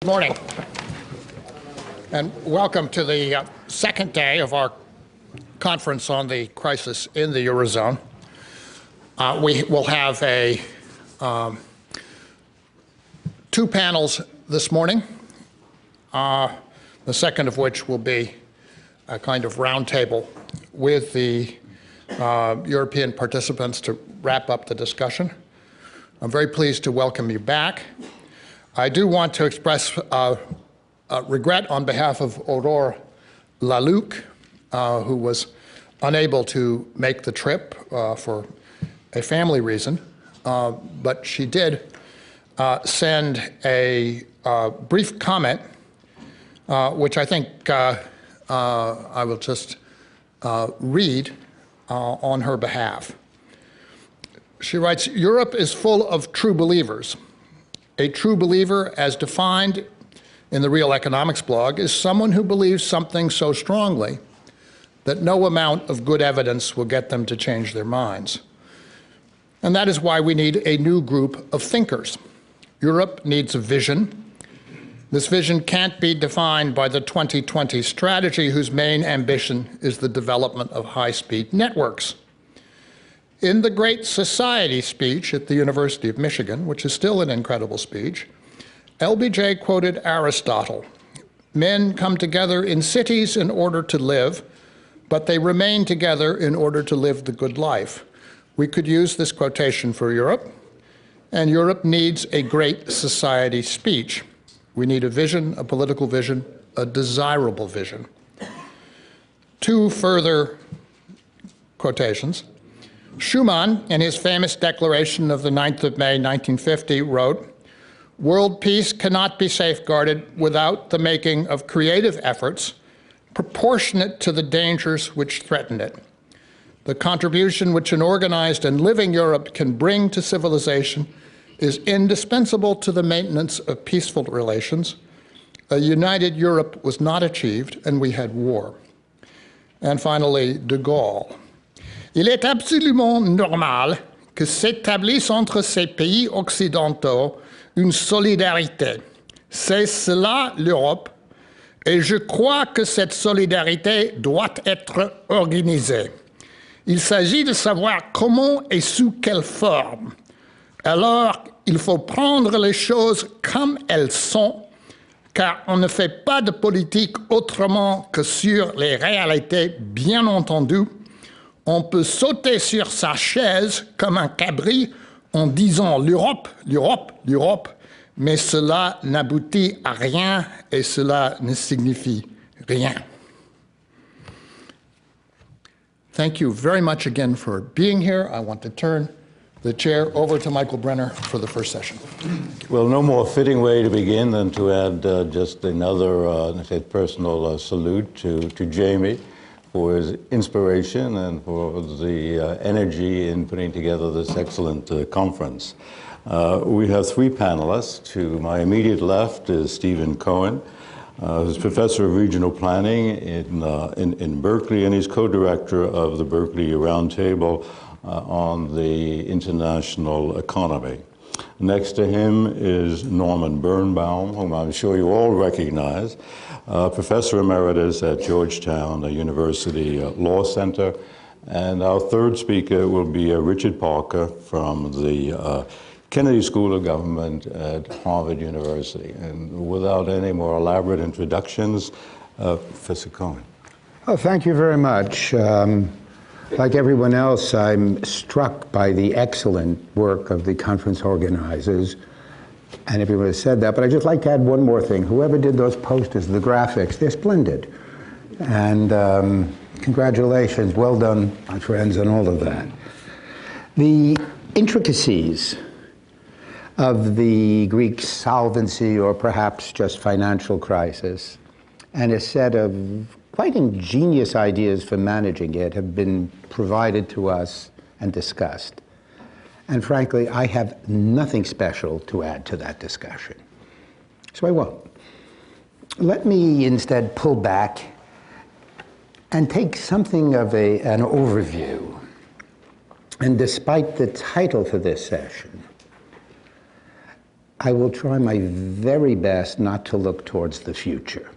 Morning, and welcome to the second day of our conference on the crisis in the Eurozone. We will have two panels this morning, the second of which will be a kind of roundtable with the European participants to wrap up the discussion. I'm very pleased to welcome you back. I do want to express regret on behalf of Aurore Laluc, who was unable to make the trip for a family reason, but she did send a brief comment, which I think I will just read on her behalf. She writes, "Europe is full of true believers. A true believer, as defined in the Real Economics blog, is someone who believes something so strongly that no amount of good evidence will get them to change their minds. And that is why we need a new group of thinkers. Europe needs a vision. This vision can't be defined by the 2020 strategy, whose main ambition is the development of high-speed networks. In the Great Society speech at the University of Michigan, which is still an incredible speech, LBJ quoted Aristotle. Men come together in cities in order to live, but they remain together in order to live the good life. We could use this quotation for Europe, and Europe needs a Great Society speech. We need a vision, a political vision, a desirable vision." Two further quotations. Schuman, in his famous declaration of the 9th of May, 1950, wrote, "World peace cannot be safeguarded without the making of creative efforts proportionate to the dangers which threaten it. The contribution which an organized and living Europe can bring to civilization is indispensable to the maintenance of peaceful relations. A united Europe was not achieved, and we had war." And finally, de Gaulle. "Il est absolument normal que s'établisse entre ces pays occidentaux une solidarité. C'est cela l'Europe, et je crois que cette solidarité doit être organisée. Il s'agit de savoir comment et sous quelle forme. Alors, il faut prendre les choses comme elles sont, car on ne fait pas de politique autrement que sur les réalités, bien entendu. On peut sauter sur sa chaise comme un cabri en disant l'Europe, l'Europe, l'Europe, mais cela n'aboutit à rien et cela ne signifie rien." Thank you very much again for being here. I want to turn the chair over to Michael Brenner for the first session. Well, no more fitting way to begin than to add just another personal salute to Jamie for his inspiration and for the energy in putting together this excellent conference. We have three panelists. To my immediate left is Stephen Cohen, who's professor of regional planning in Berkeley, and he's co-director of the Berkeley Roundtable on the international economy. Next to him is Norman Birnbaum, whom I'm sure you all recognize, professor emeritus at Georgetown University Law Center. And our third speaker will be Richard Parker from the Kennedy School of Government at Harvard University. And without any more elaborate introductions, Professor Cohen. Oh, thank you very much. Like everyone else, I'm struck by the excellent work of the conference organizers, and everyone has said that, but I'd just like to add one more thing. Whoever did those posters, the graphics, they're splendid. And congratulations, well done, my friends, and all of that. The intricacies of the Greek solvency, or perhaps just financial crisis, and a set of quite ingenious ideas for managing it have been provided to us and discussed. And frankly, I have nothing special to add to that discussion. So I won't. Let me instead pull back and take something of an overview. And despite the title for this session, I will try my very best not to look towards the future.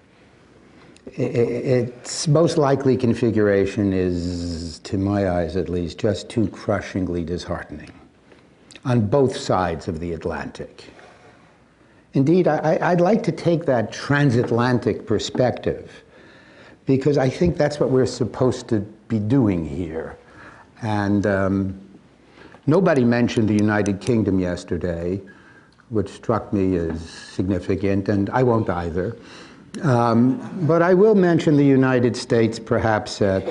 Its most likely configuration is, to my eyes at least, just too crushingly disheartening on both sides of the Atlantic. Indeed, I'd like to take that transatlantic perspective because I think that's what we're supposed to be doing here. And nobody mentioned the United Kingdom yesterday, which struck me as significant, and I won't either. But I will mention the United States perhaps at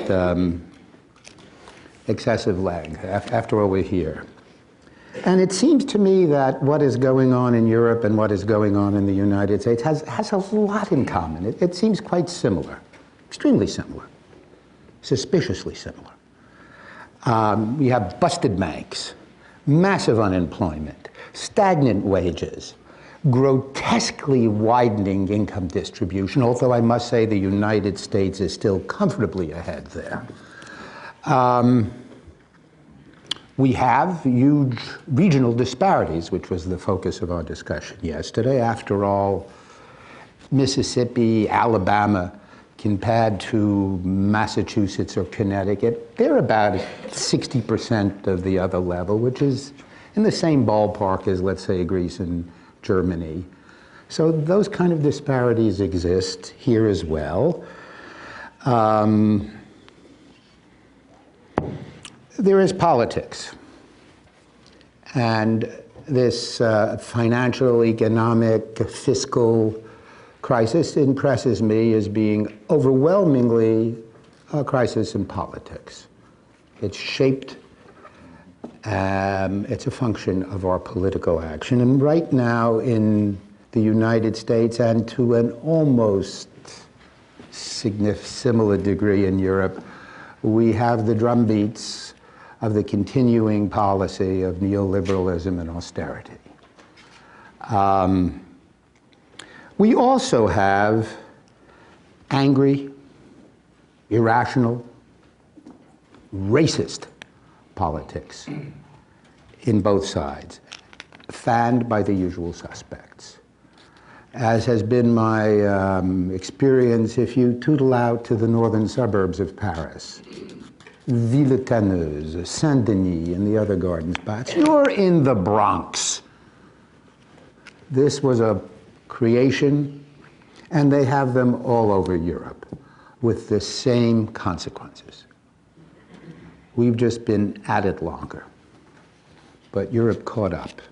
excessive length. After all, we're here. And it seems to me that what is going on in Europe and what is going on in the United States has a lot in common. It seems quite similar, extremely similar, suspiciously similar. We have busted banks, massive unemployment, stagnant wages, grotesquely widening income distribution, although I must say the United States is still comfortably ahead there. We have huge regional disparities, which was the focus of our discussion yesterday. After all, Mississippi, Alabama, compared to Massachusetts or Connecticut, they're about 60% of the other level, which is in the same ballpark as, let's say, Greece and Germany. So those kind of disparities exist here as well. There is politics. And this financial, economic, fiscal crisis impresses me as being overwhelmingly a crisis in politics. It's shaped, it's a function of our political action. And right now in the United States and to an almost similar degree in Europe, we have the drumbeats of the continuing policy of neoliberalism and austerity. We also have angry, irrational, racist politics in both sides, fanned by the usual suspects. As has been my experience, if you tootle out to the northern suburbs of Paris, Villetaneuse, Saint-Denis, and the other garden spots, you're in the Bronx. This was a creation, and they have them all over Europe with the same consequences. We've just been at it longer, but Europe caught up.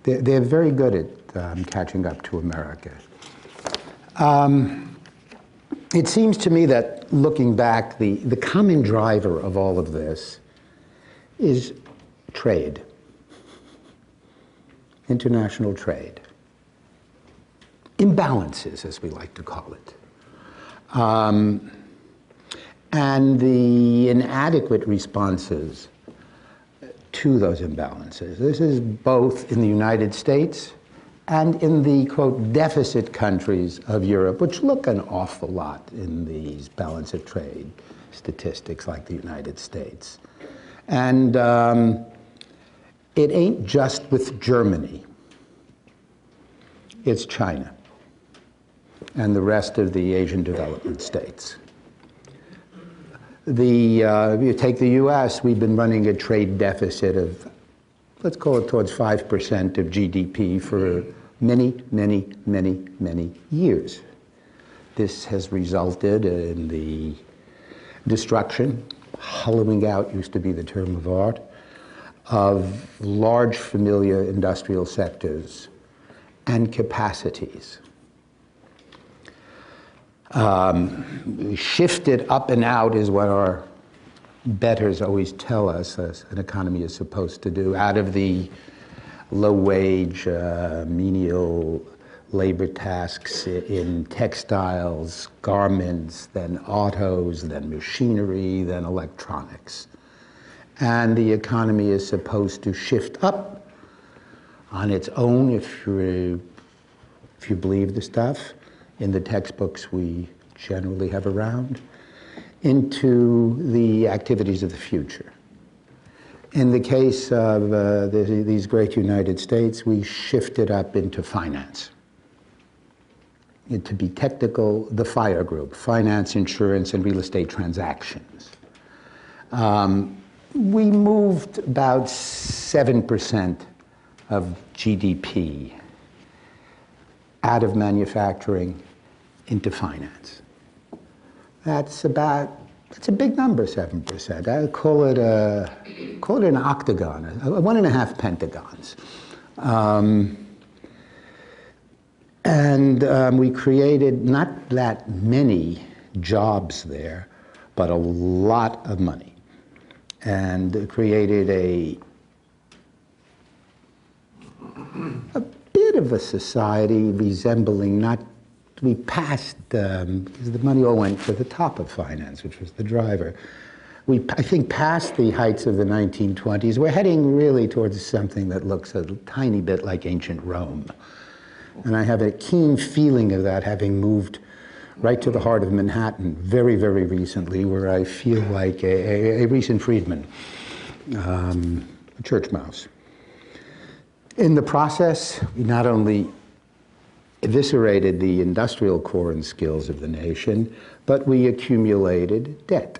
They're very good at catching up to America. It seems to me that looking back, the common driver of all of this is trade, international trade. Imbalances, as we like to call it. And the inadequate responses to those imbalances. This is both in the United States and in the, quote, deficit countries of Europe, which look an awful lot in these balance of trade statistics like the United States. And it ain't just with Germany. It's China and the rest of the Asian development states. You take the US, we've been running a trade deficit of, let's call it towards 5% of GDP for many, many, many, many years. This has resulted in the destruction, hollowing out used to be the term of art, of large familiar industrial sectors and capacities. Shifted up and out is what our betters always tell us as an economy is supposed to do, out of the low-wage, menial labor tasks in textiles, garments, then autos, then machinery, then electronics. And the economy is supposed to shift up on its own, if you believe the stuff in the textbooks we generally have around, into the activities of the future. In the case of these great United States, we shifted up into finance. To be technical, the FIRE group, finance, insurance, and real estate transactions. We moved about 7% of GDP out of manufacturing into finance. That's a big number, 7%. I call it an octagon, 1.5 pentagons. We created not that many jobs there, but a lot of money, and created a bit of a society resembling we passed, because the money all went to the top of finance, which was the driver. I think, past the heights of the 1920s. We're heading really towards something that looks a tiny bit like ancient Rome. And I have a keen feeling of that, having moved right to the heart of Manhattan very, very recently, where I feel like a recent freedman, a church mouse. In the process, we not only eviscerated the industrial core and skills of the nation, but we accumulated debt.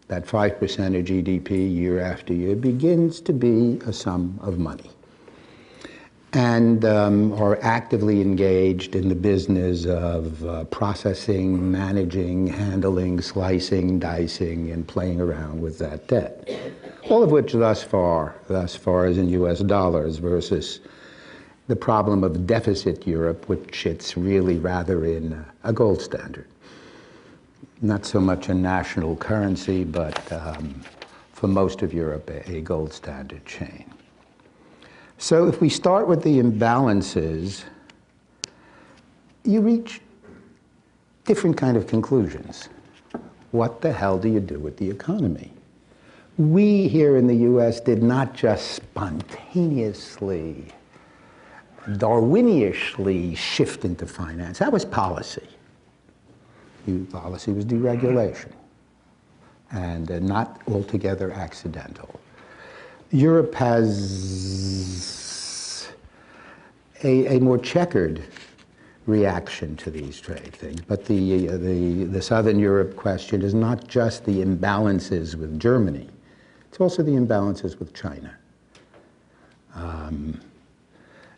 That 5% of GDP year after year begins to be a sum of money. And are actively engaged in the business of processing, managing, handling, slicing, dicing, and playing around with that debt. All of which thus far is in US dollars, versus the problem of deficit Europe, which it's really rather in a gold standard. Not so much a national currency, but for most of Europe, a gold standard chain. So if we start with the imbalances, you reach different kind of conclusions. What the hell do you do with the economy? We here in the US did not just spontaneously, Darwinishly shift into finance. That was policy. Policy was deregulation, and not altogether accidental. Europe has a more checkered reaction to these trade things, but the Southern Europe question is not just the imbalances with Germany, it's also the imbalances with China.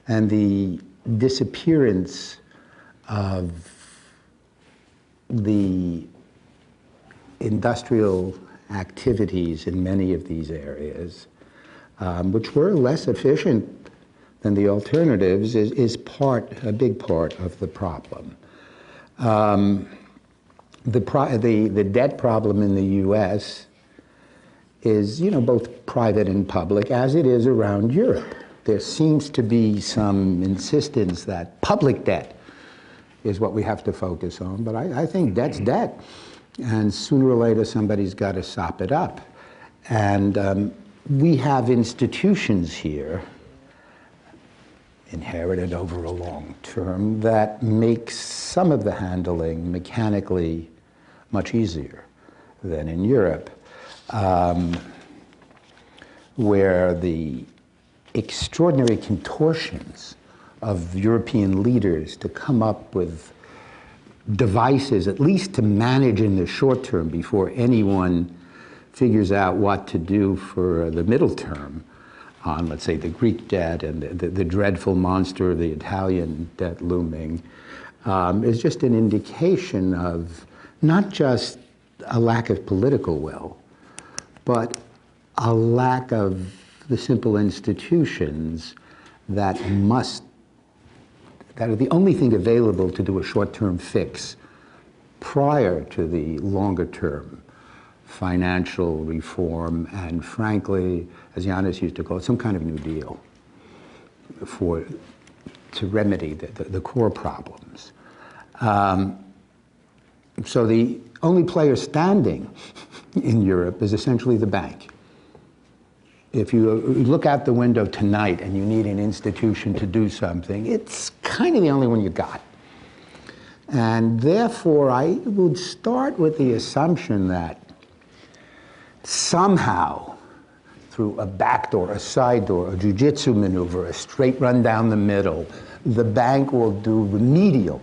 And the disappearance of the industrial activities in many of these areas, which were less efficient than the alternatives, is a big part of the problem. The debt problem in the US is, both private and public, as it is around Europe. There seems to be some insistence that public debt is what we have to focus on, but I think debt's debt. And sooner or later, somebody's got to sop it up. And we have institutions here, inherited over a long term, that make some of the handling mechanically much easier than in Europe, where the extraordinary contortions of European leaders to come up with devices, at least to manage in the short term before anyone figures out what to do for the middle term on, let's say, the Greek debt and the dreadful monster of the Italian debt looming, is just an indication of not just a lack of political will, but a lack of the simple institutions that are the only thing available to do a short-term fix prior to the longer-term financial reform and, frankly, as Yanis used to call it, some kind of New Deal to remedy the core problems. So the only player standing in Europe is essentially the bank. If you look out the window tonight and you need an institution to do something, it's kind of the only one you got. And therefore, I would start with the assumption that somehow, through a back door, a side door, a jiu-jitsu maneuver, a straight run down the middle, the bank will do remedial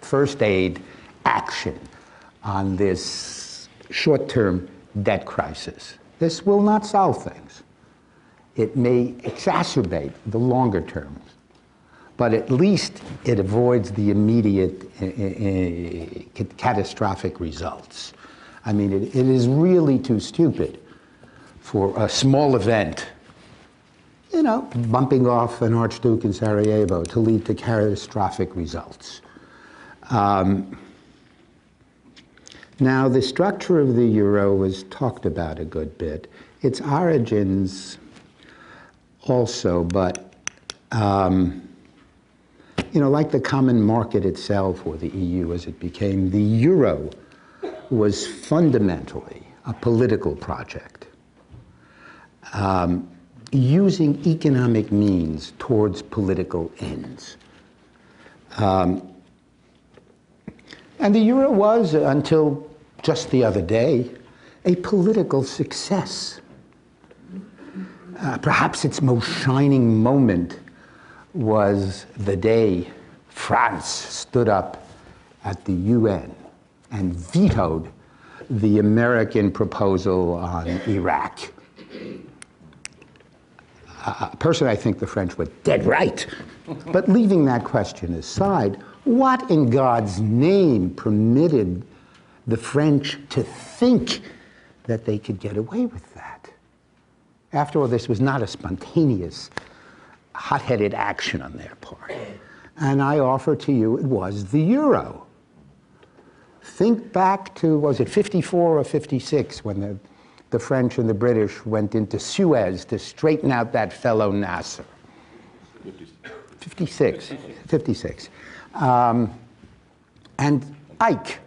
first aid action on this short-term debt crisis. This will not solve things. It may exacerbate the longer terms, but at least it avoids the immediate catastrophic results. I mean, it is really too stupid for a small event, you know, bumping off an archduke in Sarajevo, to lead to catastrophic results. Now, the structure of the euro was talked about a good bit. Its origins also, but you know, like the common market itself, or the EU as it became, the euro was fundamentally a political project, using economic means towards political ends. And the euro was, until just the other day, a political success. Perhaps its most shining moment was the day France stood up at the UN and vetoed the American proposal on Iraq. Personally, I think the French were dead right. But leaving that question aside, what in God's name permitted the French to think that they could get away with that? After all, this was not a spontaneous, hot-headed action on their part. And I offer to you, it was the euro. Think back to, was it 54 or 56, when the French and the British went into Suez to straighten out that fellow Nasser? 56. And Ike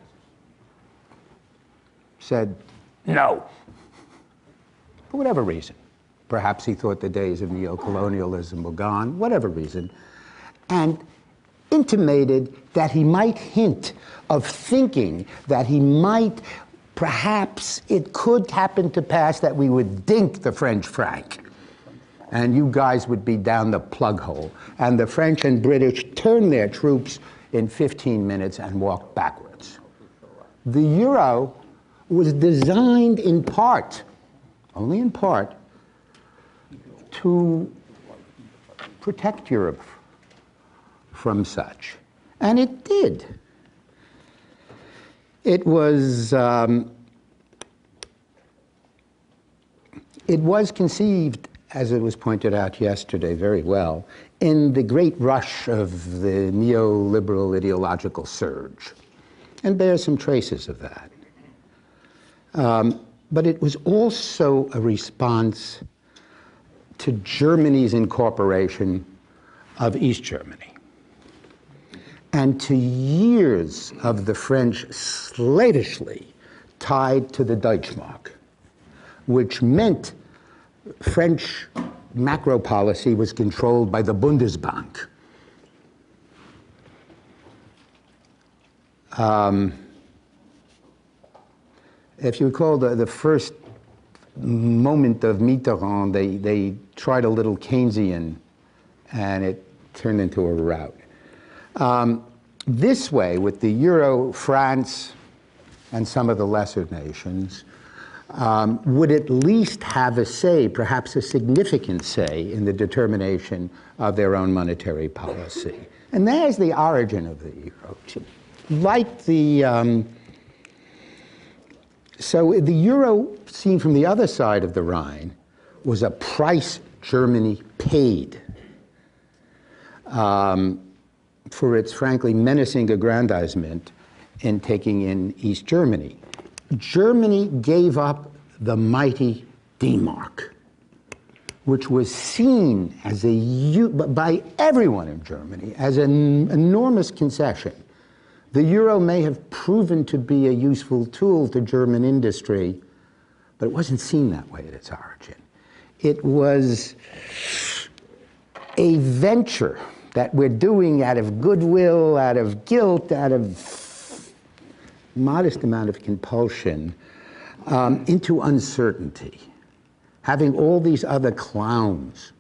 said no, for whatever reason. Perhaps he thought the days of neo-colonialism were gone, whatever reason, and intimated that he might hint of thinking that he might, perhaps it could happen to pass that we would dink the French franc, and you guys would be down the plug hole. And the French and British turned their troops in 15 minutes and walked backwards. The euro was designed in part, only in part, to protect Europe from such. And it did. It was conceived, as it was pointed out yesterday very well, in the great rush of the neoliberal ideological surge, and bears some traces of that. But it was also a response to Germany's incorporation of East Germany, and to years of the French slavishly tied to the Deutschmark, which meant French macro policy was controlled by the Bundesbank. If you recall the first moment of Mitterrand, they tried a little Keynesian, and it turned into a rout. This way, with the euro, France and some of the lesser nations would at least have a say, perhaps a significant say, in the determination of their own monetary policy. And there's the origin of the euro. Like the, so the euro, seen from the other side of the Rhine, was a price Germany paid for its, frankly, menacing aggrandizement in taking in East Germany. Germany gave up the mighty D-Mark, which was seen as by everyone in Germany as an enormous concession. The euro may have proven to be a useful tool to German industry, but it wasn't seen that way at its origin. It was a venture that we're doing out of goodwill, out of guilt, out of modest amount of compulsion, into uncertainty. having all these other clowns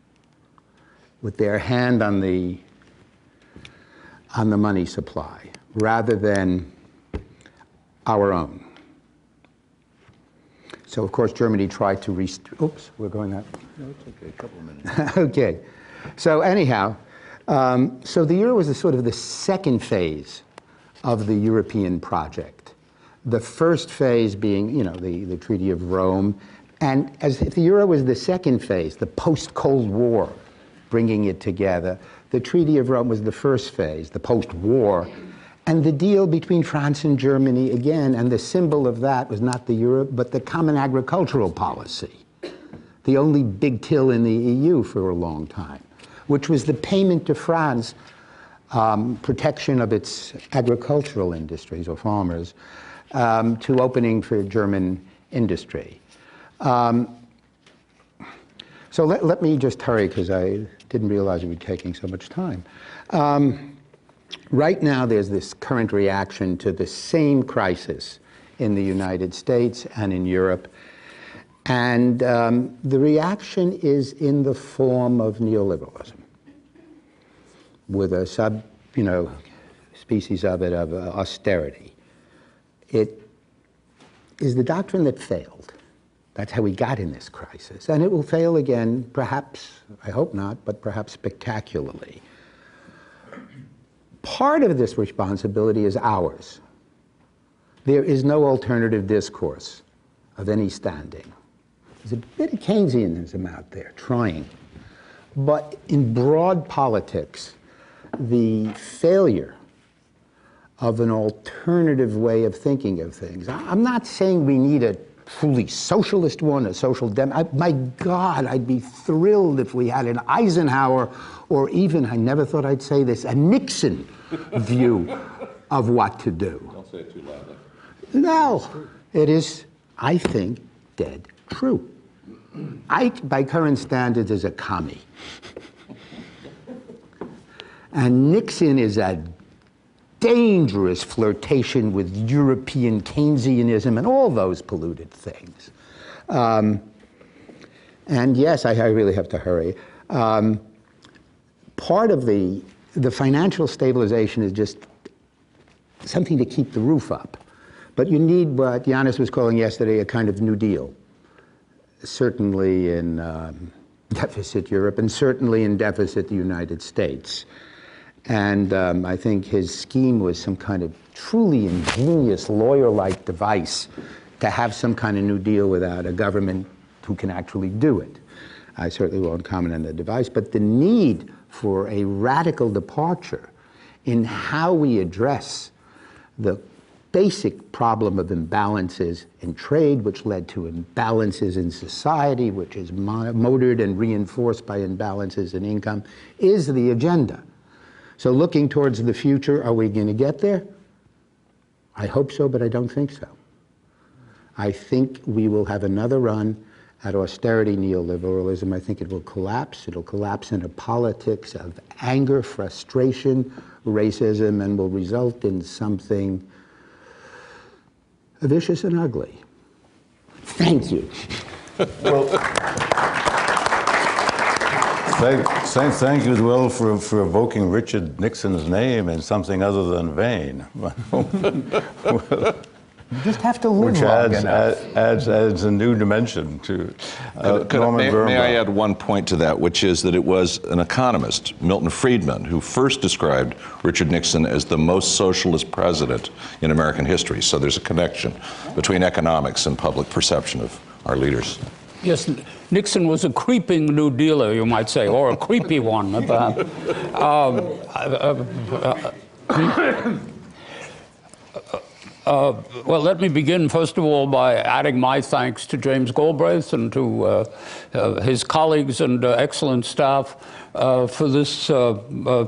with their hand on the money supply, rather than our own. So, of course, Germany tried to oops, we're going that. No, it's okay, a couple of minutes. Okay. So anyhow, so the euro was sort of the second phase of the European project. The first phase being, you know, the Treaty of Rome. And as if the euro was the second phase, the post-Cold War, bringing it together, the Treaty of Rome was the first phase, the post-war. And the deal between France and Germany, again, and the symbol of that was not the euro, but the common agricultural policy, the only big till in the EU for a long time, which was the payment to France, protection of its agricultural industries or farmers, to opening for German industry. So let me just hurry, because I didn't realize it would be taking so much time. Right now, there's this current reaction to the same crisis in the United States and in Europe. And the reaction is in the form of neoliberalism, with a species of it, of austerity. It is the doctrine that failed. That's how we got in this crisis. And it will fail again, perhaps, I hope not, but perhaps spectacularly. Part of this responsibility is ours. There is no alternative discourse of any standing. There's a bit of Keynesianism out there, trying. But in broad politics, the failure of an alternative way of thinking of things. I'm not saying we need a truly socialist one, a social my God, I'd be thrilled if we had an Eisenhower, or even, I never thought I'd say this, a Nixon view of what to do. Don't say it too loudly. No, it is, I think, dead true. Ike, by current standards, is a commie. And Nixon is a dangerous flirtation with European Keynesianism and all those polluted things. And yes, I really have to hurry. Part of the financial stabilization is just something to keep the roof up. But you need what Yanis was calling yesterday a kind of New Deal. Certainly in deficit Europe, and certainly in deficit the United States. And I think his scheme was some kind of truly ingenious lawyer-like device to have some kind of New Deal without a government who can actually do it. I certainly won't comment on the device, but the need for a radical departure in how we address the basic problem of imbalances in trade, which led to imbalances in society, which is motored and reinforced by imbalances in income, is the agenda. So looking towards the future, are we going to get there? I hope so, but I don't think so. I think we will have another run at austerity neoliberalism. I think it will collapse. It'll collapse into politics of anger, frustration, racism, and will result in something vicious and ugly. Thank you. Well, thank you as well for evoking Richard Nixon's name in something other than vain. You just have to live Which long enough. adds a new dimension to Norman Birnbaum. May I add one point to that, which is that it was an economist, Milton Friedman, who first described Richard Nixon as the most socialist president in American history. So there's a connection between economics and public perception of our leaders. Yes, Nixon was a creeping New Dealer, you might say, or a creepy one. Well, let me begin, first of all, by adding my thanks to James Galbraith and to his colleagues and excellent staff for this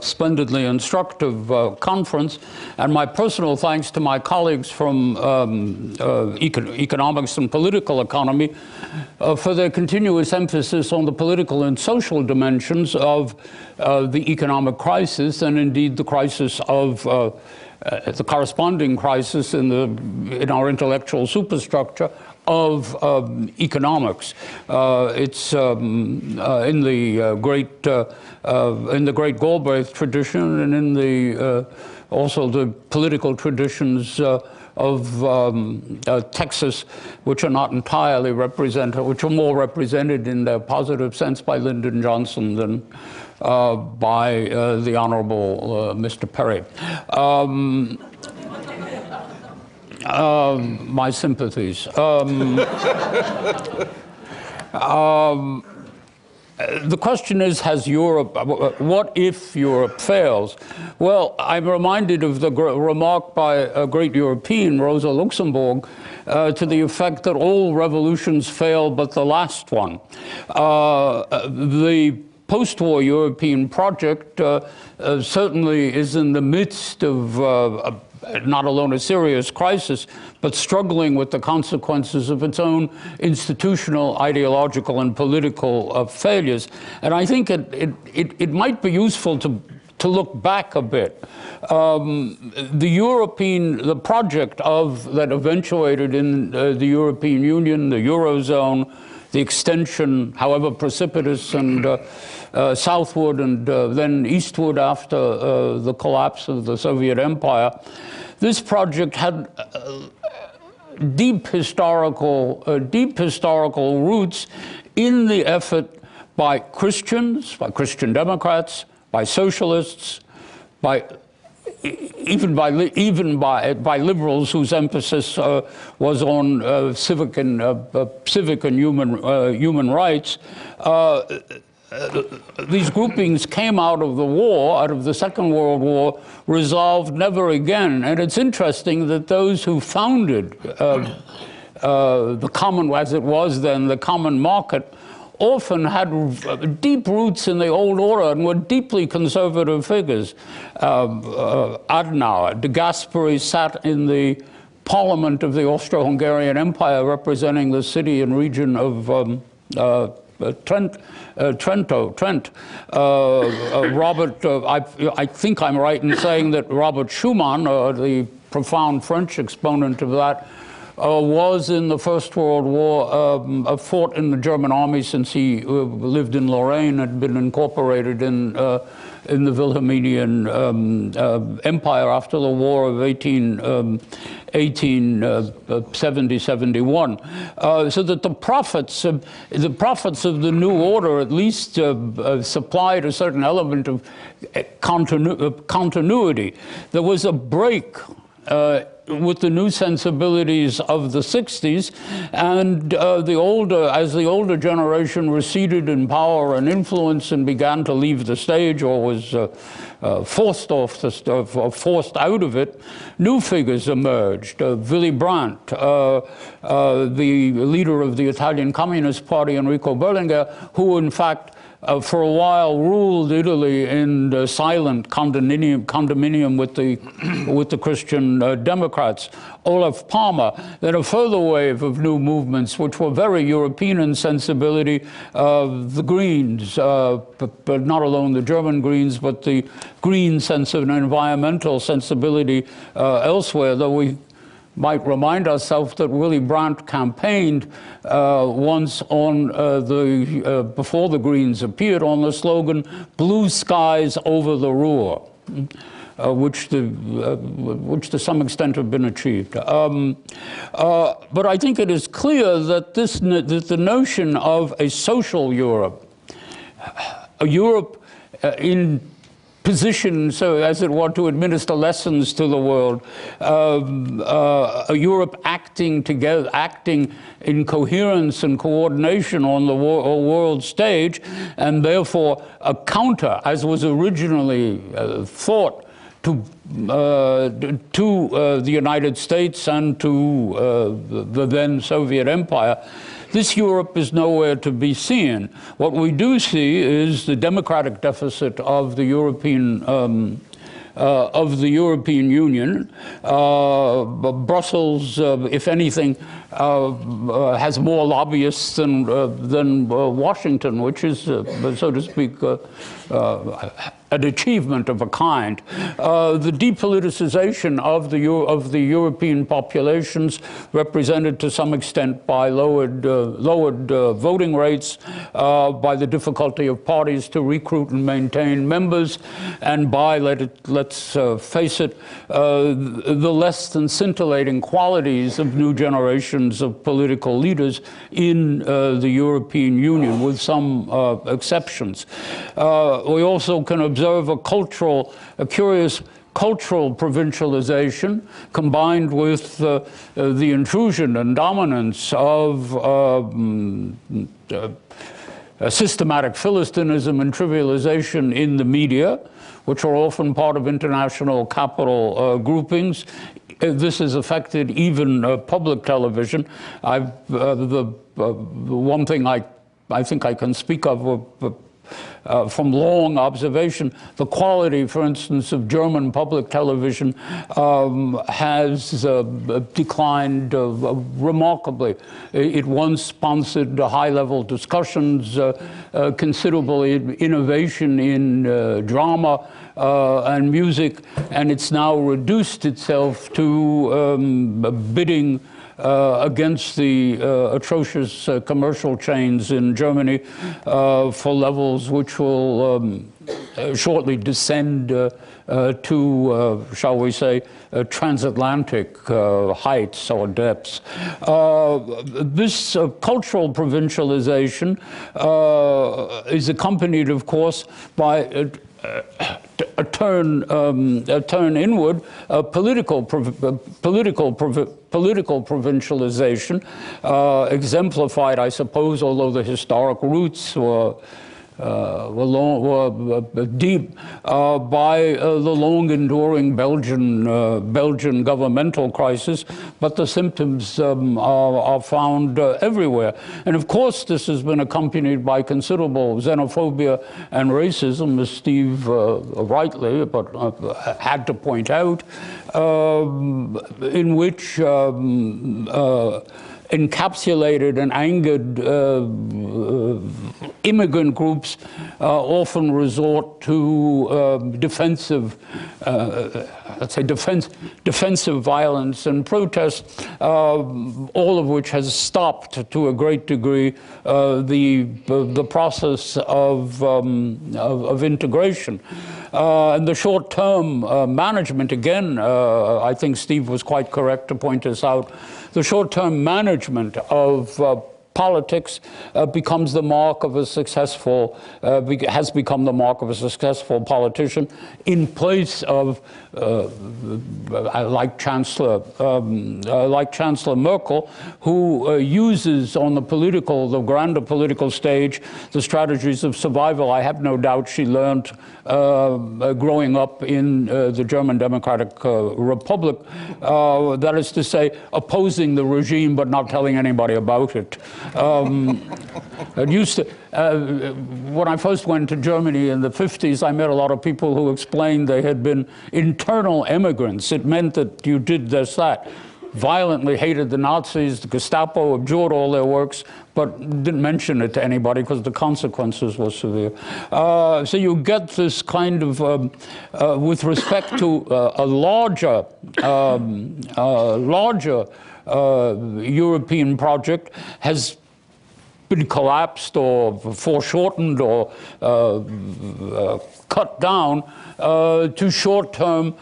splendidly instructive conference, and my personal thanks to my colleagues from economics and political economy for their continuous emphasis on the political and social dimensions of the economic crisis, and indeed the crisis of the corresponding crisis in our intellectual superstructure, of economics. It's in the great Galbraith tradition, and in the also the political traditions of Texas, which are not entirely represented, which are more represented in their positive sense by Lyndon Johnson than by the Honorable Mr. Perry. My sympathies. The question is, has Europe, what if Europe fails? Well, I'm reminded of the remark by a great European, Rosa Luxemburg, to the effect that all revolutions fail but the last one. The post-war European project certainly is in the midst of not alone a serious crisis, but struggling with the consequences of its own institutional, ideological, and political failures. And I think it might be useful to look back a bit. The project that eventuated in the European Union, the Eurozone, the extension, however precipitous, and southward and then eastward after the collapse of the Soviet Empire, this project had deep historical roots in the effort by Christians, by Christian Democrats, by socialists, even by liberals whose emphasis was on civic and human rights. These groupings came out of the war, out of the Second World War, resolved never again. And it's interesting that those who founded the common, as it was then, the common market, often had deep roots in the old order and were deeply conservative figures. Adenauer, de Gasperi sat in the parliament of the Austro-Hungarian Empire representing the city and region of Trent. Robert, I think I'm right in saying that Robert Schuman, the profound French exponent of that, was in the First World War, fought in the German army since he lived in Lorraine, had been incorporated in the Wilhelminian Empire after the War of 1870-71. So that the prophets of the new order at least supplied a certain element of continuity. There was a break with the new sensibilities of the 60s, and as the older generation receded in power and influence and began to leave the stage or was forced out of it, new figures emerged. Willy Brandt, the leader of the Italian Communist Party, Enrico Berlinguer, who in fact for a while ruled Italy in silent condominium with the Christian Democrats. Olaf Palme, then a further wave of new movements which were very European in sensibility, the Greens, but not alone the German Greens, but the green sense of an environmental sensibility elsewhere, though we might remind ourselves that Willy Brandt campaigned once on before the Greens appeared, on the slogan, "Blue skies over the Ruhr," which to some extent have been achieved. But I think it is clear that the notion of a social Europe, a Europe in position, so as it were, to administer lessons to the world, a Europe acting together, acting in coherence and coordination on the world stage, and therefore a counter, as was originally thought, to the United States and to the then Soviet Empire. This Europe is nowhere to be seen. What we do see is the democratic deficit of the European Union. Brussels, if anything, has more lobbyists than Washington, which is, so to speak, an achievement of a kind. The depoliticization of the European populations, represented to some extent by lowered voting rates, by the difficulty of parties to recruit and maintain members, and by, let's face it, the less than scintillating qualities of new generations of political leaders in the European Union, with some exceptions. We also can observe a curious cultural provincialization combined with the intrusion and dominance of systematic Philistinism and trivialization in the media, which are often part of international capital groupings. This has affected even public television. The one thing I think I can speak of from long observation, the quality, for instance, of German public television has declined remarkably. It once sponsored high-level discussions, considerable innovation in drama and music, and it's now reduced itself to bidding against the atrocious commercial chains in Germany for levels which will shortly descend to, shall we say, transatlantic heights or depths. This cultural provincialization is accompanied, of course, by a turn inward, political provincialization, exemplified, I suppose, although the historic roots were deep, by the long-enduring Belgian governmental crisis, but the symptoms are found everywhere. And of course, this has been accompanied by considerable xenophobia and racism, as Steve rightly but had to point out, in which encapsulated and angered immigrant groups often resort to defensive violence and protest, all of which has stopped to a great degree the process of integration. And the short-term management, again, I think Steve was quite correct to point this out, the short-term management of politics becomes the mark of a successful, has become the mark of a successful politician, in place of, like Chancellor Merkel, who uses on the grander political stage, the strategies of survival. I have no doubt she learned growing up in the German Democratic Republic, that is to say, opposing the regime but not telling anybody about it. It used to, when I first went to Germany in the 50s, I met a lot of people who explained they had been internal immigrants. It meant that you did this, that. Violently hated the Nazis, the Gestapo, abjured all their works, but didn't mention it to anybody because the consequences were severe. So you get this kind of, with respect to a larger European project, has been collapsed or foreshortened or cut down to short-term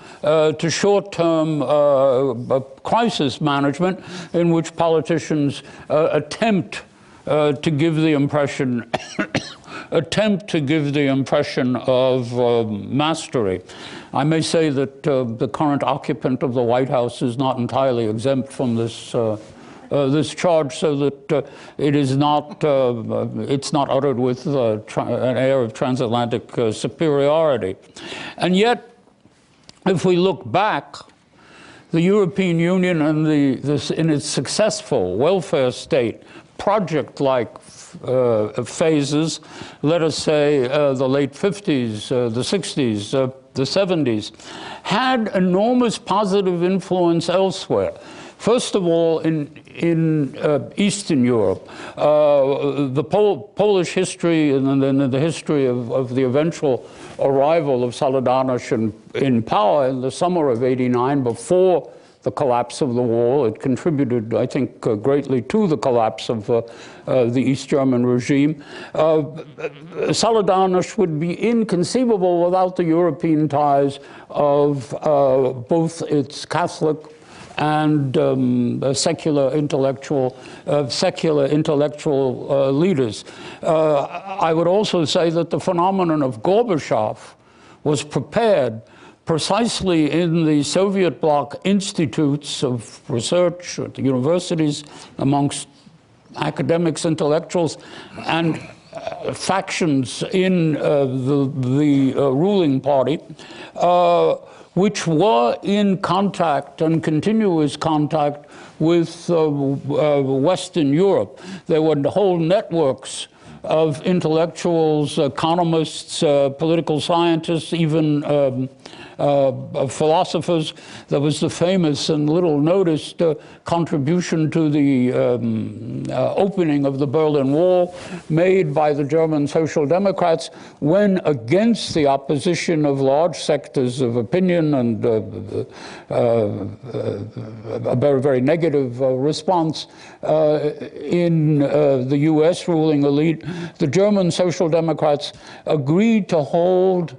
crisis management, in which politicians attempt to give the impression of mastery. I may say that the current occupant of the White House is not entirely exempt from this this charge, so that it is not it's not uttered with an air of transatlantic superiority. And yet, if we look back, the European Union and in its successful welfare state, project-like phases, let us say the late 50s, the 60s, the 70s, had enormous positive influence elsewhere. First of all, in Eastern Europe, the Polish history and then the history of the eventual arrival of Solidarność in power in the summer of '89, before the collapse of the wall. It contributed, I think, greatly to the collapse of the East German regime. Solidarność would be inconceivable without the European ties of both its Catholic and secular intellectual leaders. I would also say that the phenomenon of Gorbachev was prepared precisely in the Soviet bloc institutes of research at the universities, amongst academics, intellectuals, and factions in the ruling party, which were in contact and continuous contact with Western Europe. There were whole networks of intellectuals, economists, political scientists, even philosophers. There was the famous and little noticed contribution to the opening of the Berlin Wall made by the German Social Democrats, when, against the opposition of large sectors of opinion and a very, very negative response in the US ruling elite, the German Social Democrats agreed to hold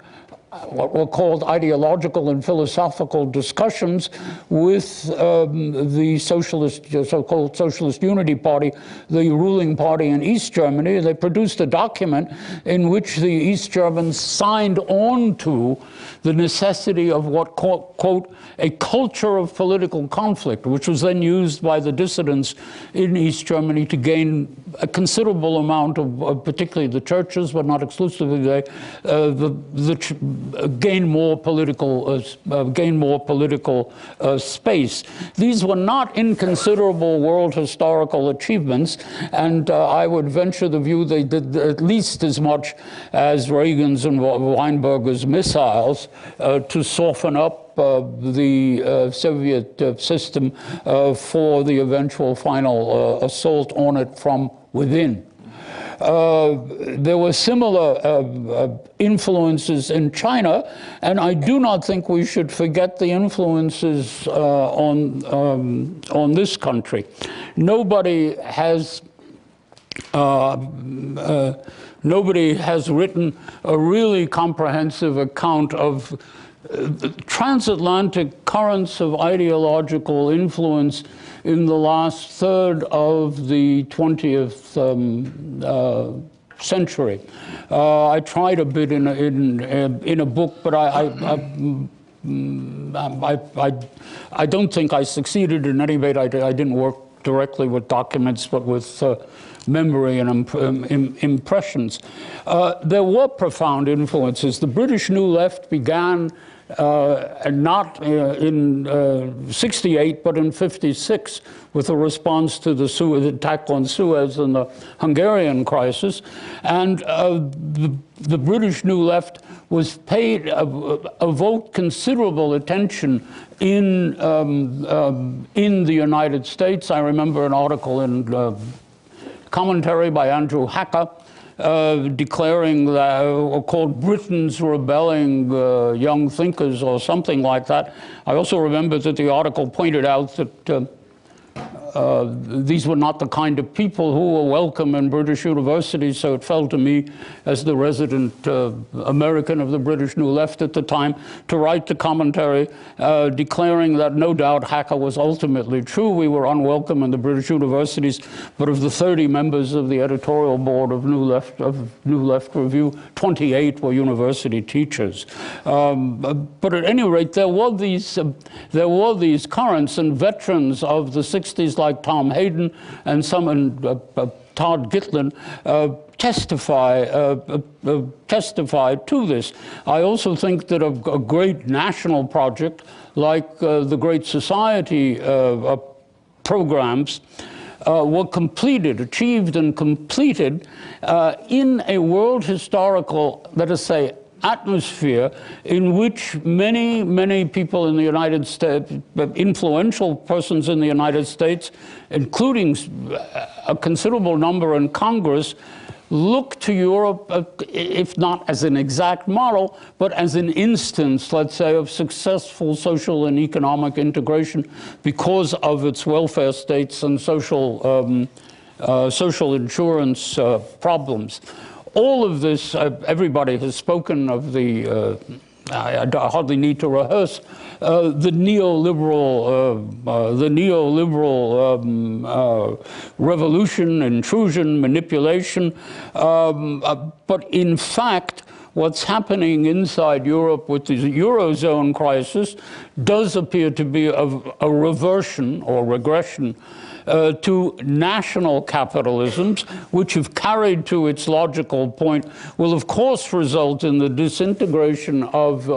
what were called ideological and philosophical discussions with the socialist, so-called Socialist Unity Party, the ruling party in East Germany. They produced a document in which the East Germans signed on to the necessity of what, quote, a culture of political conflict, which was then used by the dissidents in East Germany to gain a considerable amount of particularly the churches, but not exclusively they, gain more political space. These were not inconsiderable world historical achievements, and I would venture the view they did at least as much as Reagan's and Weinberger's missiles to soften up the Soviet system for the eventual final assault on it from within. There were similar influences in China, and I do not think we should forget the influences on this country. Nobody has written a really comprehensive account of transatlantic currents of ideological influence in the last third of the 20th century. I tried a bit in a book, but I don't think I succeeded. In any rate, I didn't work directly with documents, but with memory and impressions. There were profound influences. The British New Left began not in '68, but in '56, with a response to the attack on Suez and the Hungarian crisis. And the British New Left was paid, evoked considerable attention in the United States. I remember an article in commentary by Andrew Hacker, declaring that, called Britain's Rebelling Young Thinkers or something like that. I also remember that the article pointed out that these were not the kind of people who were welcome in British universities, so it fell to me, as the resident American of the British New Left at the time, to write the commentary declaring that no doubt Hacker was ultimately true. We were unwelcome in the British universities, but of the 30 members of the editorial board of New Left Review, 28 were university teachers. But at any rate, there were these currents, and veterans of the 60s like Tom Hayden and Todd Gitlin testify to this. I also think that a great national project like the Great Society programs were achieved and completed in a world historical, let us say, atmosphere in which many people in the United States, influential persons in the United States, including a considerable number in Congress, look to Europe, if not as an exact model, but as an instance, let's say, of successful social and economic integration because of its welfare states and social insurance problems. All of this, everybody has spoken of the, I hardly need to rehearse, the neoliberal revolution, intrusion, manipulation. But in fact, what's happening inside Europe with the Eurozone crisis does appear to be a reversion or regression to national capitalisms, which, if carried to its logical point, will of course result in the disintegration of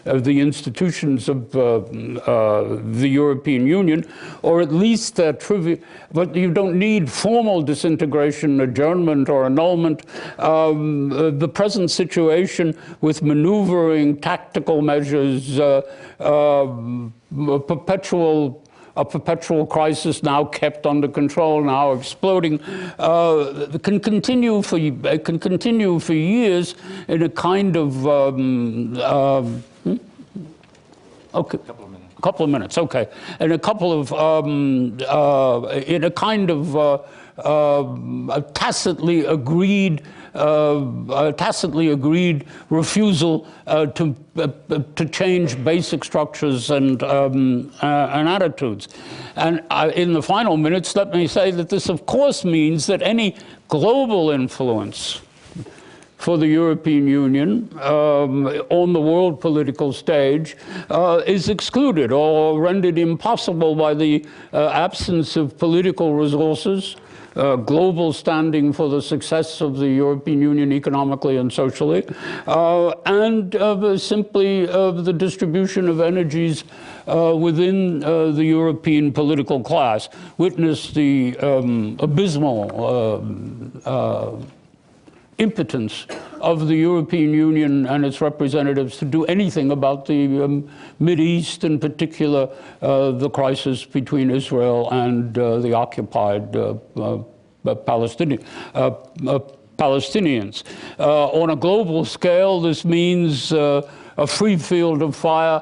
the institutions of the European Union, or at least but you don't need formal disintegration, adjournment, or annulment. The present situation with maneuvering, tactical measures, a perpetual crisis now kept under control, now exploding, can continue for years in a kind of okay. A couple of minutes, okay. And a couple of, in a kind of tacitly agreed refusal to change basic structures and attitudes. And in the final minutes, let me say that this, of course, means that any global influence for the European Union on the world political stage is excluded or rendered impossible by the absence of political resources, global standing for the success of the European Union economically and socially, and simply the distribution of energies within the European political class. Witness the abysmal impotence of the European Union and its representatives to do anything about the Mideast, in particular the crisis between Israel and the occupied Palestinians. On a global scale, this means a free field of fire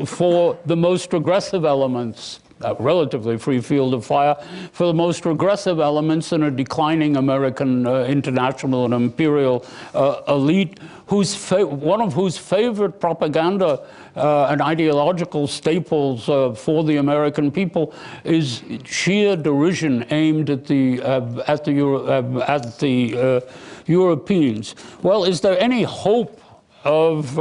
for the most regressive elements, a relatively free field of fire for the most regressive elements in a declining American international and imperial elite, one of whose favorite propaganda and ideological staples for the American people is sheer derision aimed at the Europeans. Well, is there any hope of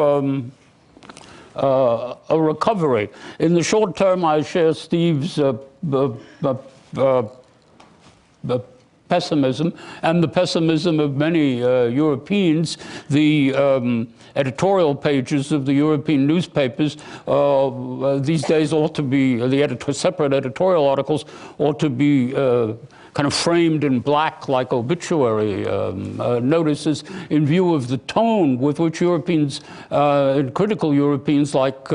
a recovery? In the short term, I share Steve's pessimism and the pessimism of many Europeans. The editorial pages of the European newspapers these days ought to be, separate editorial articles ought to be kind of framed in black like obituary notices in view of the tone with which Europeans, critical Europeans like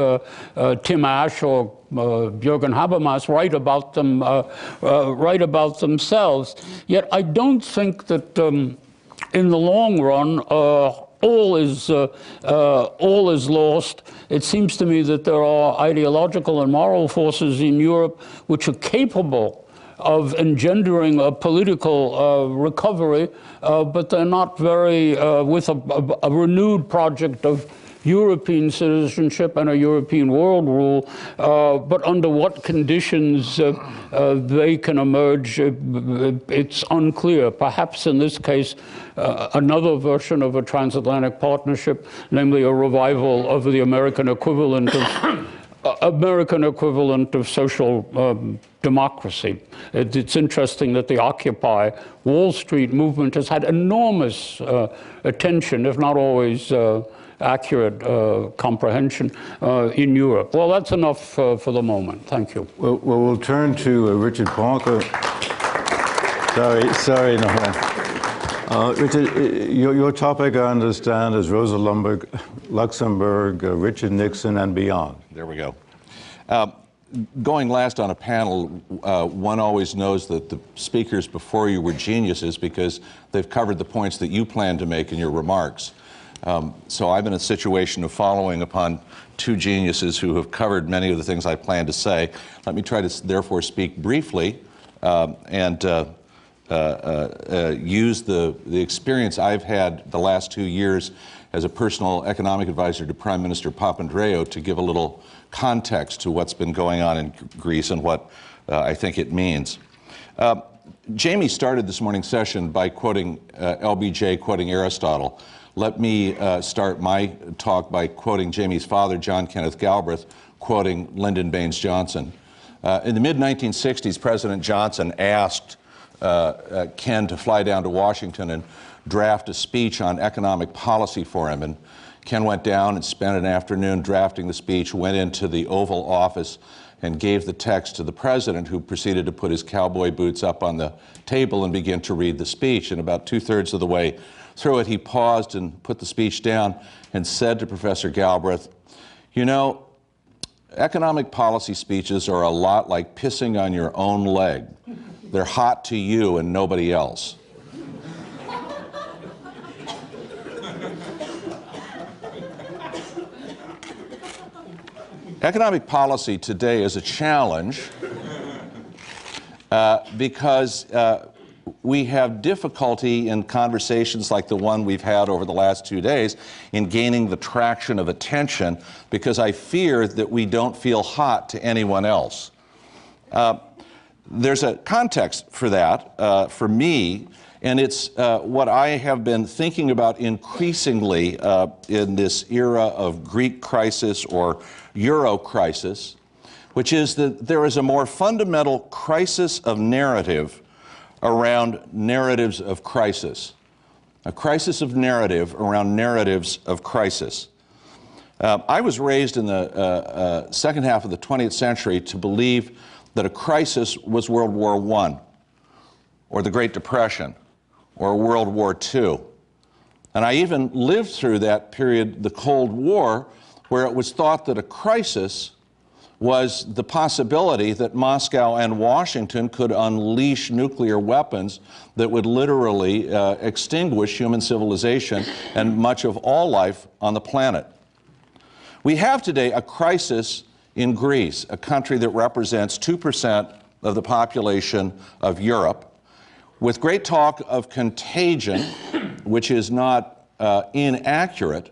Tim Ash or Jürgen Habermas write about themselves. Yet I don't think that in the long run all is lost. It seems to me that there are ideological and moral forces in Europe which are capable of engendering a political recovery, but they're not very, with a renewed project of European citizenship and a European world rule, but under what conditions they can emerge, it's unclear. Perhaps in this case, another version of a transatlantic partnership, namely a revival of the American equivalent of social democracy. It's interesting that the Occupy Wall Street movement has had enormous attention, if not always accurate comprehension in Europe. Well, that's enough for the moment. Thank you. Well, we'll turn to Richard Parker. Sorry, no. Richard, your topic, I understand, is Rosa Luxemburg, Richard Nixon, and beyond. There we go. Going last on a panel, one always knows that the speakers before you were geniuses because they've covered the points that you plan to make in your remarks. So I'm in a situation of following upon two geniuses who have covered many of the things I plan to say. Let me try to therefore speak briefly and use the experience I've had the last 2 years as a personal economic advisor to Prime Minister Papandreou to give a little context to what's been going on in Greece and what I think it means. Jamie started this morning's session by quoting LBJ, quoting Aristotle. Let me start my talk by quoting Jamie's father, John Kenneth Galbraith, quoting Lyndon Baines Johnson. In the mid-1960s, President Johnson asked Ken to fly down to Washington and draft a speech on economic policy for him. And Ken went down and spent an afternoon drafting the speech, went into the Oval Office and gave the text to the president, who proceeded to put his cowboy boots up on the table and begin to read the speech. And about 2/3 of the way through it, he paused and put the speech down and said to Professor Galbraith, "You know, economic policy speeches are a lot like pissing on your own leg. They're hot to you and nobody else." Economic policy today is a challenge because we have difficulty in conversations like the one we've had over the last 2 days in gaining the traction of attention because I fear that we don't feel hot to anyone else. There's a context for that, for me, and it's what I have been thinking about increasingly in this era of Greek crisis or Euro crisis, which is that there is a more fundamental crisis of narrative around narratives of crisis. A crisis of narrative around narratives of crisis. I was raised in the second half of the 20th century to believe that a crisis was World War I, or the Great Depression, or World War II. And I even lived through that period, the Cold War, where it was thought that a crisis was the possibility that Moscow and Washington could unleash nuclear weapons that would literally extinguish human civilization and much of all life on the planet. We have today a crisis in Greece, a country that represents 2% of the population of Europe, with great talk of contagion, which is not inaccurate.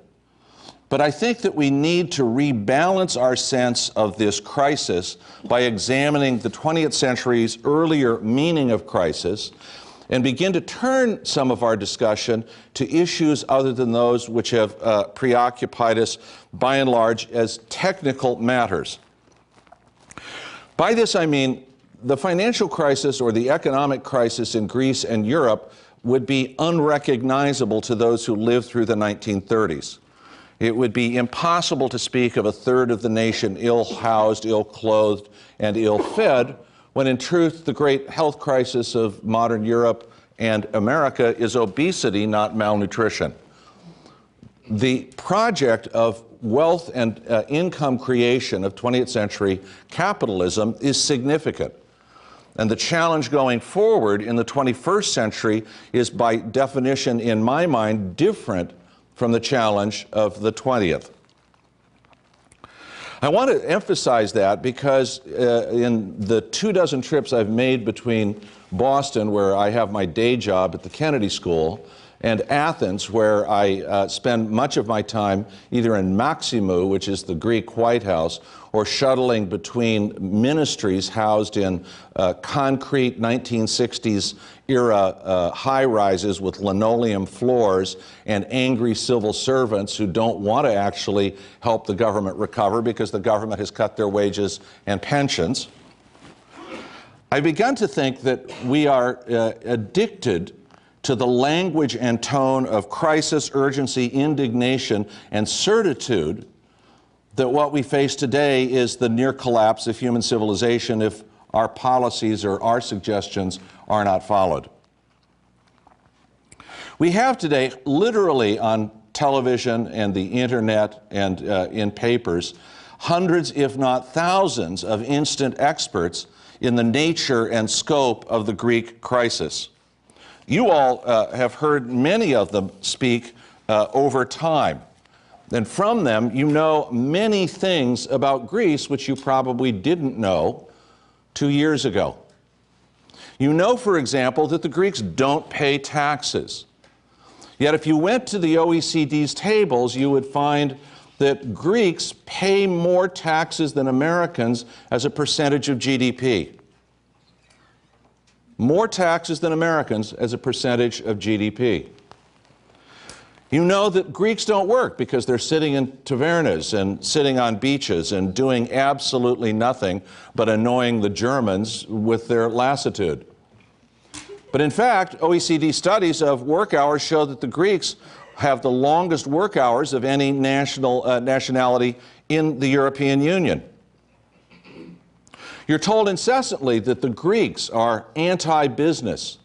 But I think that we need to rebalance our sense of this crisis by examining the 20th century's earlier meaning of crisis and begin to turn some of our discussion to issues other than those which have preoccupied us by and large as technical matters. By this I mean the financial crisis or the economic crisis in Greece and Europe would be unrecognizable to those who lived through the 1930s. It would be impossible to speak of a third of the nation ill-housed, ill-clothed, and ill-fed, when in truth the great health crisis of modern Europe and America is obesity, not malnutrition. The project of wealth and income creation of 20th century capitalism is significant. And the challenge going forward in the 21st century is by definition, in my mind, different from the challenge of the 20th. I want to emphasize that because in the 24 trips I've made between Boston, where I have my day job at the Kennedy School, and Athens, where I spend much of my time either in Maximu, which is the Greek White House, or shuttling between ministries housed in concrete 1960s era high-rises with linoleum floors and angry civil servants who don't want to actually help the government recover because the government has cut their wages and pensions. I've begun to think that we are addicted to the language and tone of crisis, urgency, indignation, and certitude that what we face today is the near collapse of human civilization if our policies or our suggestions are not followed. We have today, literally on television and the internet and in papers, hundreds, if not thousands, of instant experts in the nature and scope of the Greek crisis. You all have heard many of them speak over time. And from them, you know many things about Greece which you probably didn't know 2 years ago. You know, for example, that the Greeks don't pay taxes. Yet if you went to the OECD's tables, you would find that Greeks pay more taxes than Americans as a percentage of GDP. More taxes than Americans as a percentage of GDP. You know that Greeks don't work because they're sitting in tavernas and sitting on beaches and doing absolutely nothing but annoying the Germans with their lassitude. But in fact, OECD studies of work hours show that the Greeks have the longest work hours of any nationality in the European Union. You're told incessantly that the Greeks are anti-business.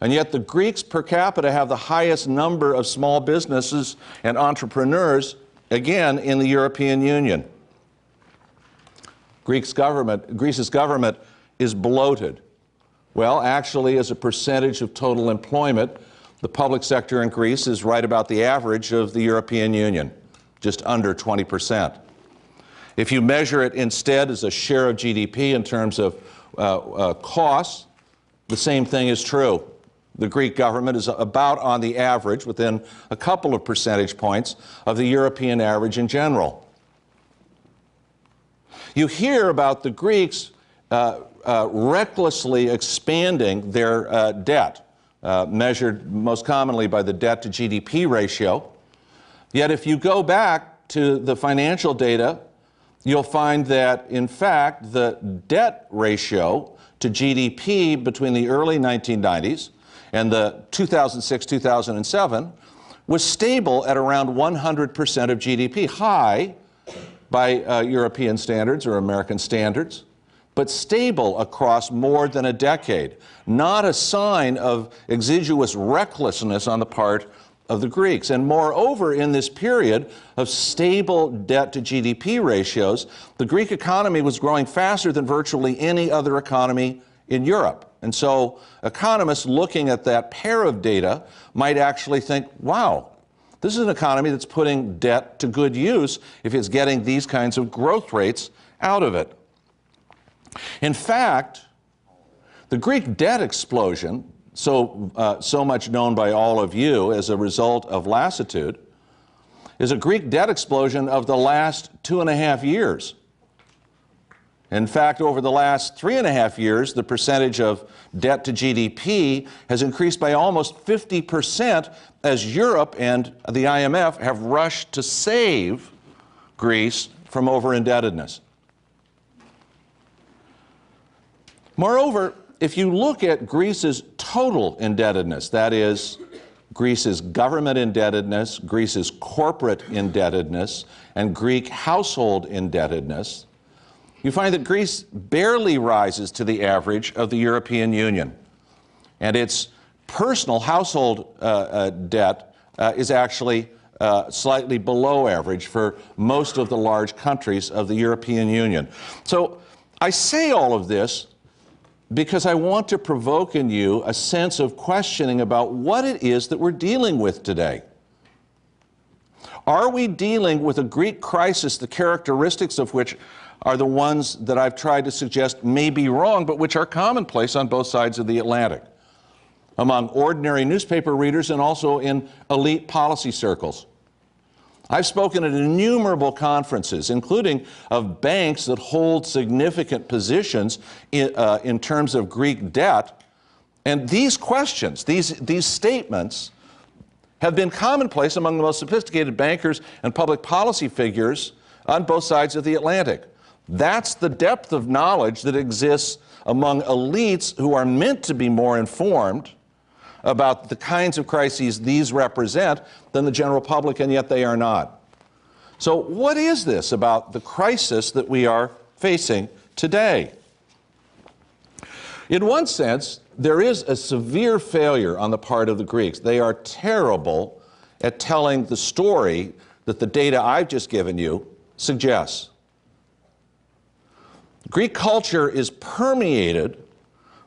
And yet the Greeks per capita have the highest number of small businesses and entrepreneurs, again, in the European Union. Greece's government is bloated. Well, actually, as a percentage of total employment, the public sector in Greece is right about the average of the European Union, just under 20%. If you measure it instead as a share of GDP in terms of costs, the same thing is true. The Greek government is about on the average, within a couple of percentage points, of the European average in general. You hear about the Greeks recklessly expanding their debt, measured most commonly by the debt to GDP ratio. Yet if you go back to the financial data, you'll find that, in fact, the debt ratio to GDP between the early 1990s and the 2006-2007 was stable at around 100% of GDP, high by European standards or American standards, but stable across more than a decade. Not a sign of exiguous recklessness on the part of the Greeks. And moreover, in this period of stable debt to GDP ratios, the Greek economy was growing faster than virtually any other economy in Europe. And so economists looking at that pair of data might actually think, wow, this is an economy that's putting debt to good use if it's getting these kinds of growth rates out of it. In fact, the Greek debt explosion, so much known by all of you as a result of lassitude, is a Greek debt explosion of the last 2.5 years. In fact, over the last 3.5 years, the percentage of debt to GDP has increased by almost 50% as Europe and the IMF have rushed to save Greece from over-indebtedness. Moreover, if you look at Greece's total indebtedness, that is, Greece's government indebtedness, Greece's corporate indebtedness, and Greek household indebtedness, you find that Greece barely rises to the average of the European Union. And its personal household debt is actually slightly below average for most of the large countries of the European Union. So I say all of this because I want to provoke in you a sense of questioning about what it is that we're dealing with today. Are we dealing with a Greek crisis, the characteristics of which are the ones that I've tried to suggest may be wrong, but which are commonplace on both sides of the Atlantic, among ordinary newspaper readers and also in elite policy circles? I've spoken at innumerable conferences, including of banks that hold significant positions in terms of Greek debt, and these questions, these statements, have been commonplace among the most sophisticated bankers and public policy figures on both sides of the Atlantic. That's the depth of knowledge that exists among elites who are meant to be more informed about the kinds of crises these represent than the general public, and yet they are not. So what is this about the crisis that we are facing today? In one sense, there is a severe failure on the part of the Greeks. They are terrible at telling the story that the data I've just given you suggests. Greek culture is permeated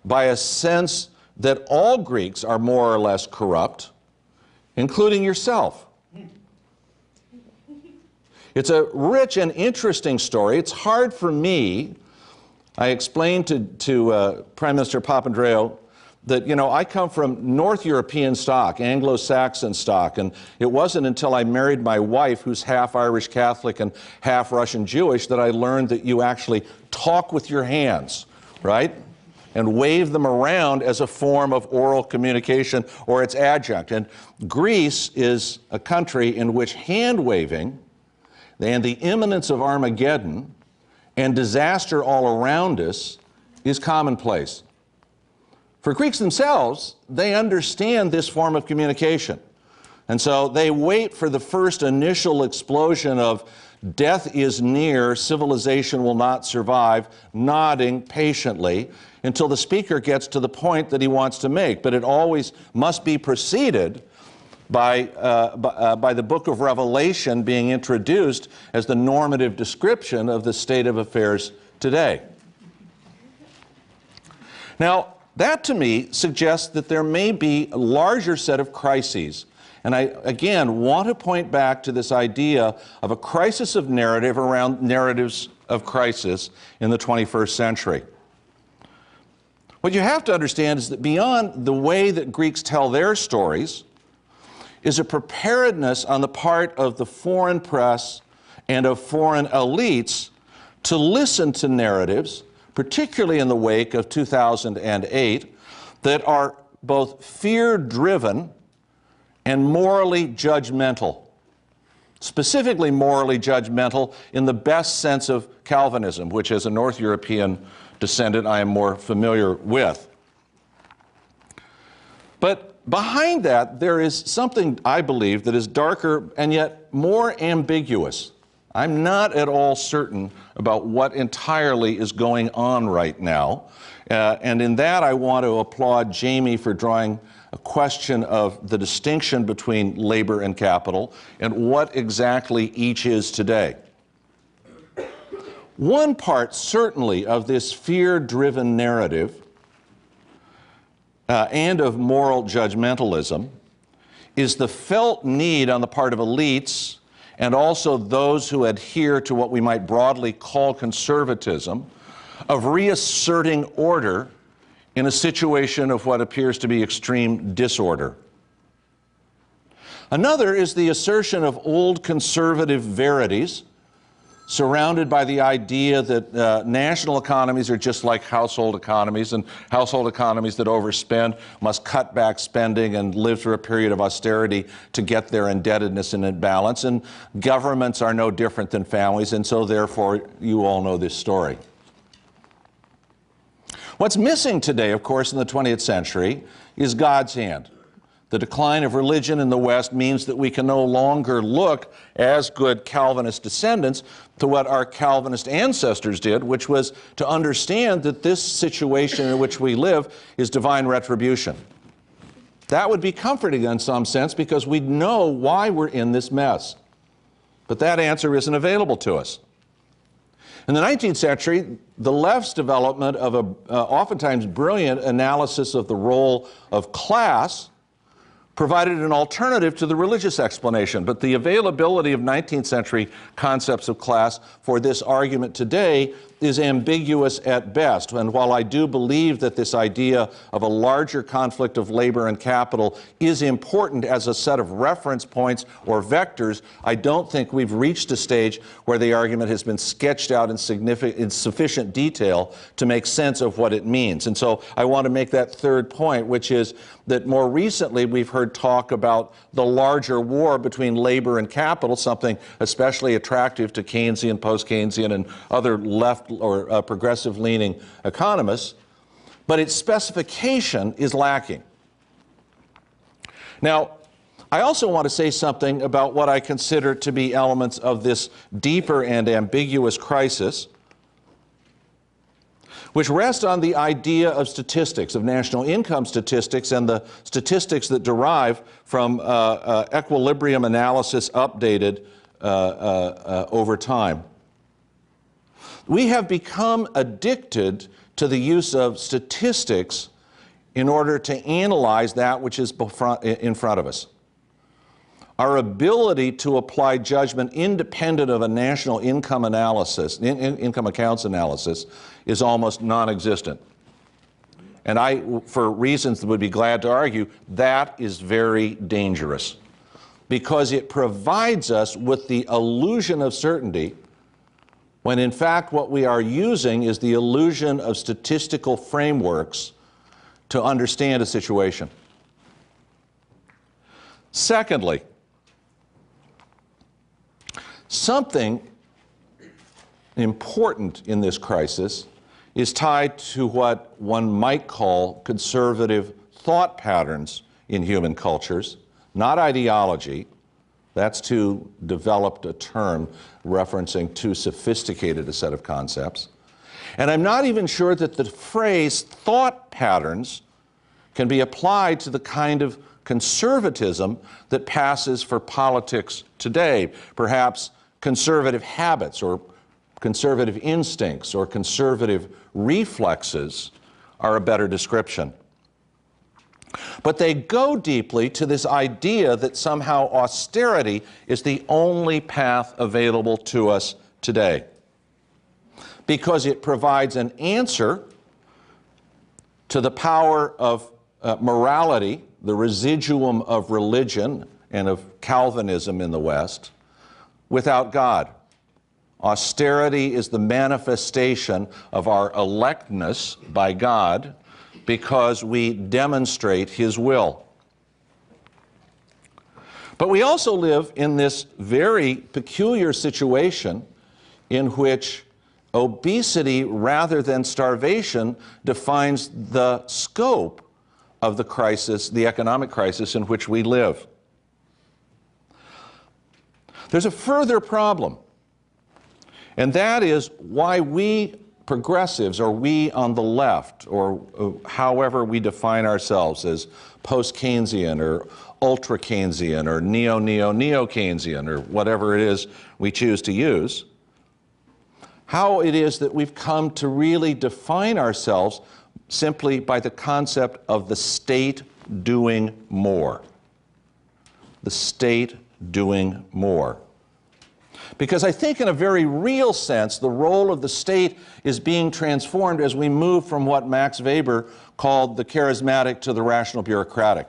by a sense that all Greeks are more or less corrupt, including yourself. It's a rich and interesting story. It's hard for me. I explained to Prime Minister Papandreou that, you know, I come from North European stock, Anglo-Saxon stock, and it wasn't until I married my wife, who's half Irish Catholic and half Russian Jewish, that I learned that you actually talk with your hands, right? And wave them around as a form of oral communication or its adjunct. And Greece is a country in which hand waving and the imminence of Armageddon and disaster all around us is commonplace. For Greeks themselves, they understand this form of communication. And so they wait for the first initial explosion of death is near, civilization will not survive, nodding patiently until the speaker gets to the point that he wants to make. But it always must be preceded by the book of Revelation being introduced as the normative description of the state of affairs today. Now, that to me suggests that there may be a larger set of crises. And I, again, want to point back to this idea of a crisis of narrative around narratives of crisis in the 21st century. What you have to understand is that beyond the way that Greeks tell their stories is a preparedness on the part of the foreign press and of foreign elites to listen to narratives, particularly in the wake of 2008, that are both fear-driven and morally judgmental. Specifically morally judgmental in the best sense of Calvinism, which as a North European descendant I am more familiar with. But behind that, there is something, I believe, that is darker and yet more ambiguous. I'm not at all certain about what entirely is going on right now. And in that, I want to applaud Jamie for drawing a question of the distinction between labor and capital and what exactly each is today. One part, certainly, of this fear-driven narrative and of moral judgmentalism is the felt need on the part of elites and also those who adhere to what we might broadly call conservatism of reasserting order in a situation of what appears to be extreme disorder. Another is the assertion of old conservative verities surrounded by the idea that national economies are just like household economies, and household economies that overspend must cut back spending and live through a period of austerity to get their indebtedness in balance, and governments are no different than families, and so therefore you all know this story. What's missing today, of course, in the 20th century is God's hand. The decline of religion in the West means that we can no longer look as good Calvinist descendants to what our Calvinist ancestors did, which was to understand that this situation in which we live is divine retribution. That would be comforting in some sense because we'd know why we're in this mess. But that answer isn't available to us. In the 19th century, the left's development of an oftentimes brilliant analysis of the role of class provided an alternative to the religious explanation. But the availability of 19th century concepts of class for this argument today is ambiguous at best. And while I do believe that this idea of a larger conflict of labor and capital is important as a set of reference points or vectors, I don't think we've reached a stage where the argument has been sketched out in sufficient detail to make sense of what it means. And so I want to make that third point, which is that more recently we've heard talk about the larger war between labor and capital, something especially attractive to Keynesian, post-Keynesian, and other left or progressive-leaning economists, but its specification is lacking. Now, I also want to say something about what I consider to be elements of this deeper and ambiguous crisis, which rest on the idea of statistics, of national income statistics, and the statistics that derive from equilibrium analysis updated over time. We have become addicted to the use of statistics in order to analyze that which is in front of us. Our ability to apply judgment independent of a national income analysis, income accounts analysis, is almost non-existent. And I, for reasons that would be glad to argue, that is very dangerous, because it provides us with the illusion of certainty, when in fact what we are using is the illusion of statistical frameworks to understand a situation. Secondly, something important in this crisis is tied to what one might call conservative thought patterns in human cultures, not ideology. That's too developed a term, referencing too sophisticated a set of concepts. And I'm not even sure that the phrase thought patterns can be applied to the kind of conservatism that passes for politics today. Perhaps conservative habits or conservative instincts or conservative reflexes are a better description. But they go deeply to this idea that somehow austerity is the only path available to us today, because it provides an answer to the power of morality, the residuum of religion and of Calvinism in the West, without God. Austerity is the manifestation of our electness by God because we demonstrate His will. But we also live in this very peculiar situation in which obesity rather than starvation defines the scope of the crisis, the economic crisis in which we live. There's a further problem, and that is why we progressives, or we on the left, or however we define ourselves as post-Keynesian or ultra-Keynesian or neo-Keynesian or whatever it is we choose to use, how it is that we've come to really define ourselves simply by the concept of the state doing more. The state doing more. Because I think in a very real sense, the role of the state is being transformed as we move from what Max Weber called the charismatic to the rational bureaucratic.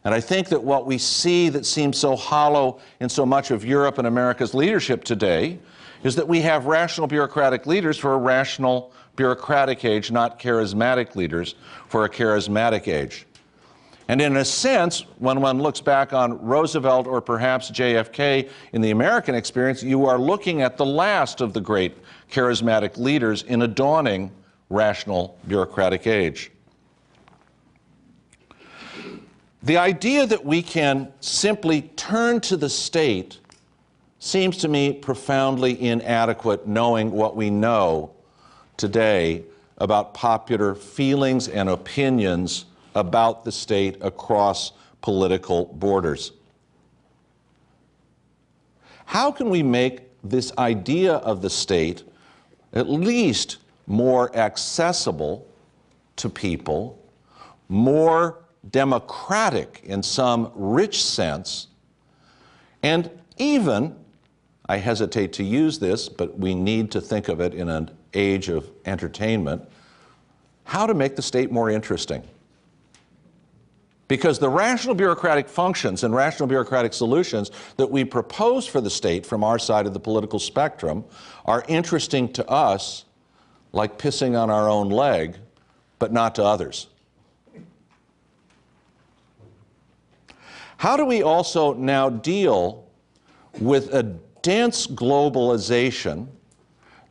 And I think that what we see that seems so hollow in so much of Europe and America's leadership today is that we have rational bureaucratic leaders for a rational bureaucratic age, not charismatic leaders for a charismatic age. And in a sense, when one looks back on Roosevelt or perhaps JFK in the American experience, you are looking at the last of the great charismatic leaders in a dawning rational bureaucratic age. The idea that we can simply turn to the state seems to me profoundly inadequate, knowing what we know today about popular feelings and opinions about the state across political borders. How can we make this idea of the state at least more accessible to people, more democratic in some rich sense, and even, I hesitate to use this, but we need to think of it in an age of entertainment, how to make the state more interesting? Because the rational bureaucratic functions and rational bureaucratic solutions that we propose for the state from our side of the political spectrum are interesting to us like pissing on our own leg, but not to others. How do we also now deal with a dense globalization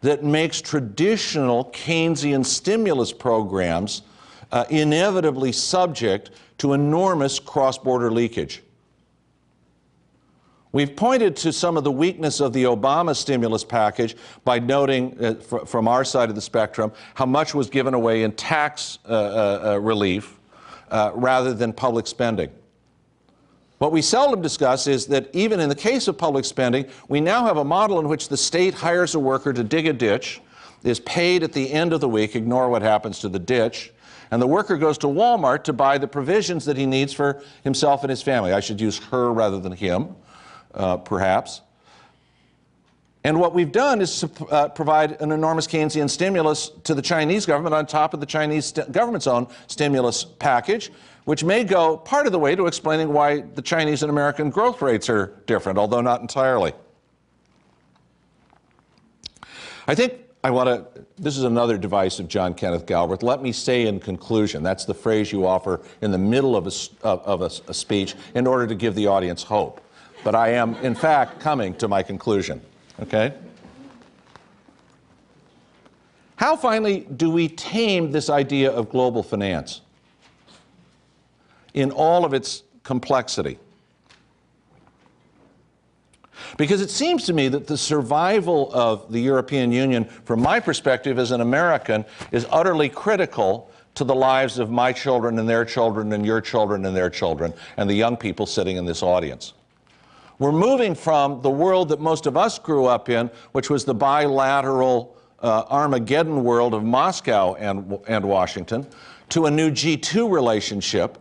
that makes traditional Keynesian stimulus programs inevitably subject to enormous cross-border leakage? We've pointed to some of the weakness of the Obama stimulus package by noting from our side of the spectrum how much was given away in tax relief rather than public spending. What we seldom discuss is that even in the case of public spending, we now have a model in which the state hires a worker to dig a ditch, is paid at the end of the week, ignore what happens to the ditch, and the worker goes to Walmart to buy the provisions that he needs for himself and his family. I should use her rather than him. Perhaps. And what we've done is provide an enormous Keynesian stimulus to the Chinese government on top of the Chinese government's own stimulus package, which may go part of the way to explaining why the Chinese and American growth rates are different, although not entirely. I think this is another device of John Kenneth Galbraith. Let me say in conclusion, that's the phrase you offer in the middle of a speech in order to give the audience hope. But I am, in fact, coming to my conclusion, okay? How, finally, do we tame this idea of global finance in all of its complexity? Because it seems to me that the survival of the European Union, from my perspective as an American, is utterly critical to the lives of my children and their children and your children and their children and the young people sitting in this audience. We're moving from the world that most of us grew up in, which was the bilateral Armageddon world of Moscow and Washington, to a new G2 relationship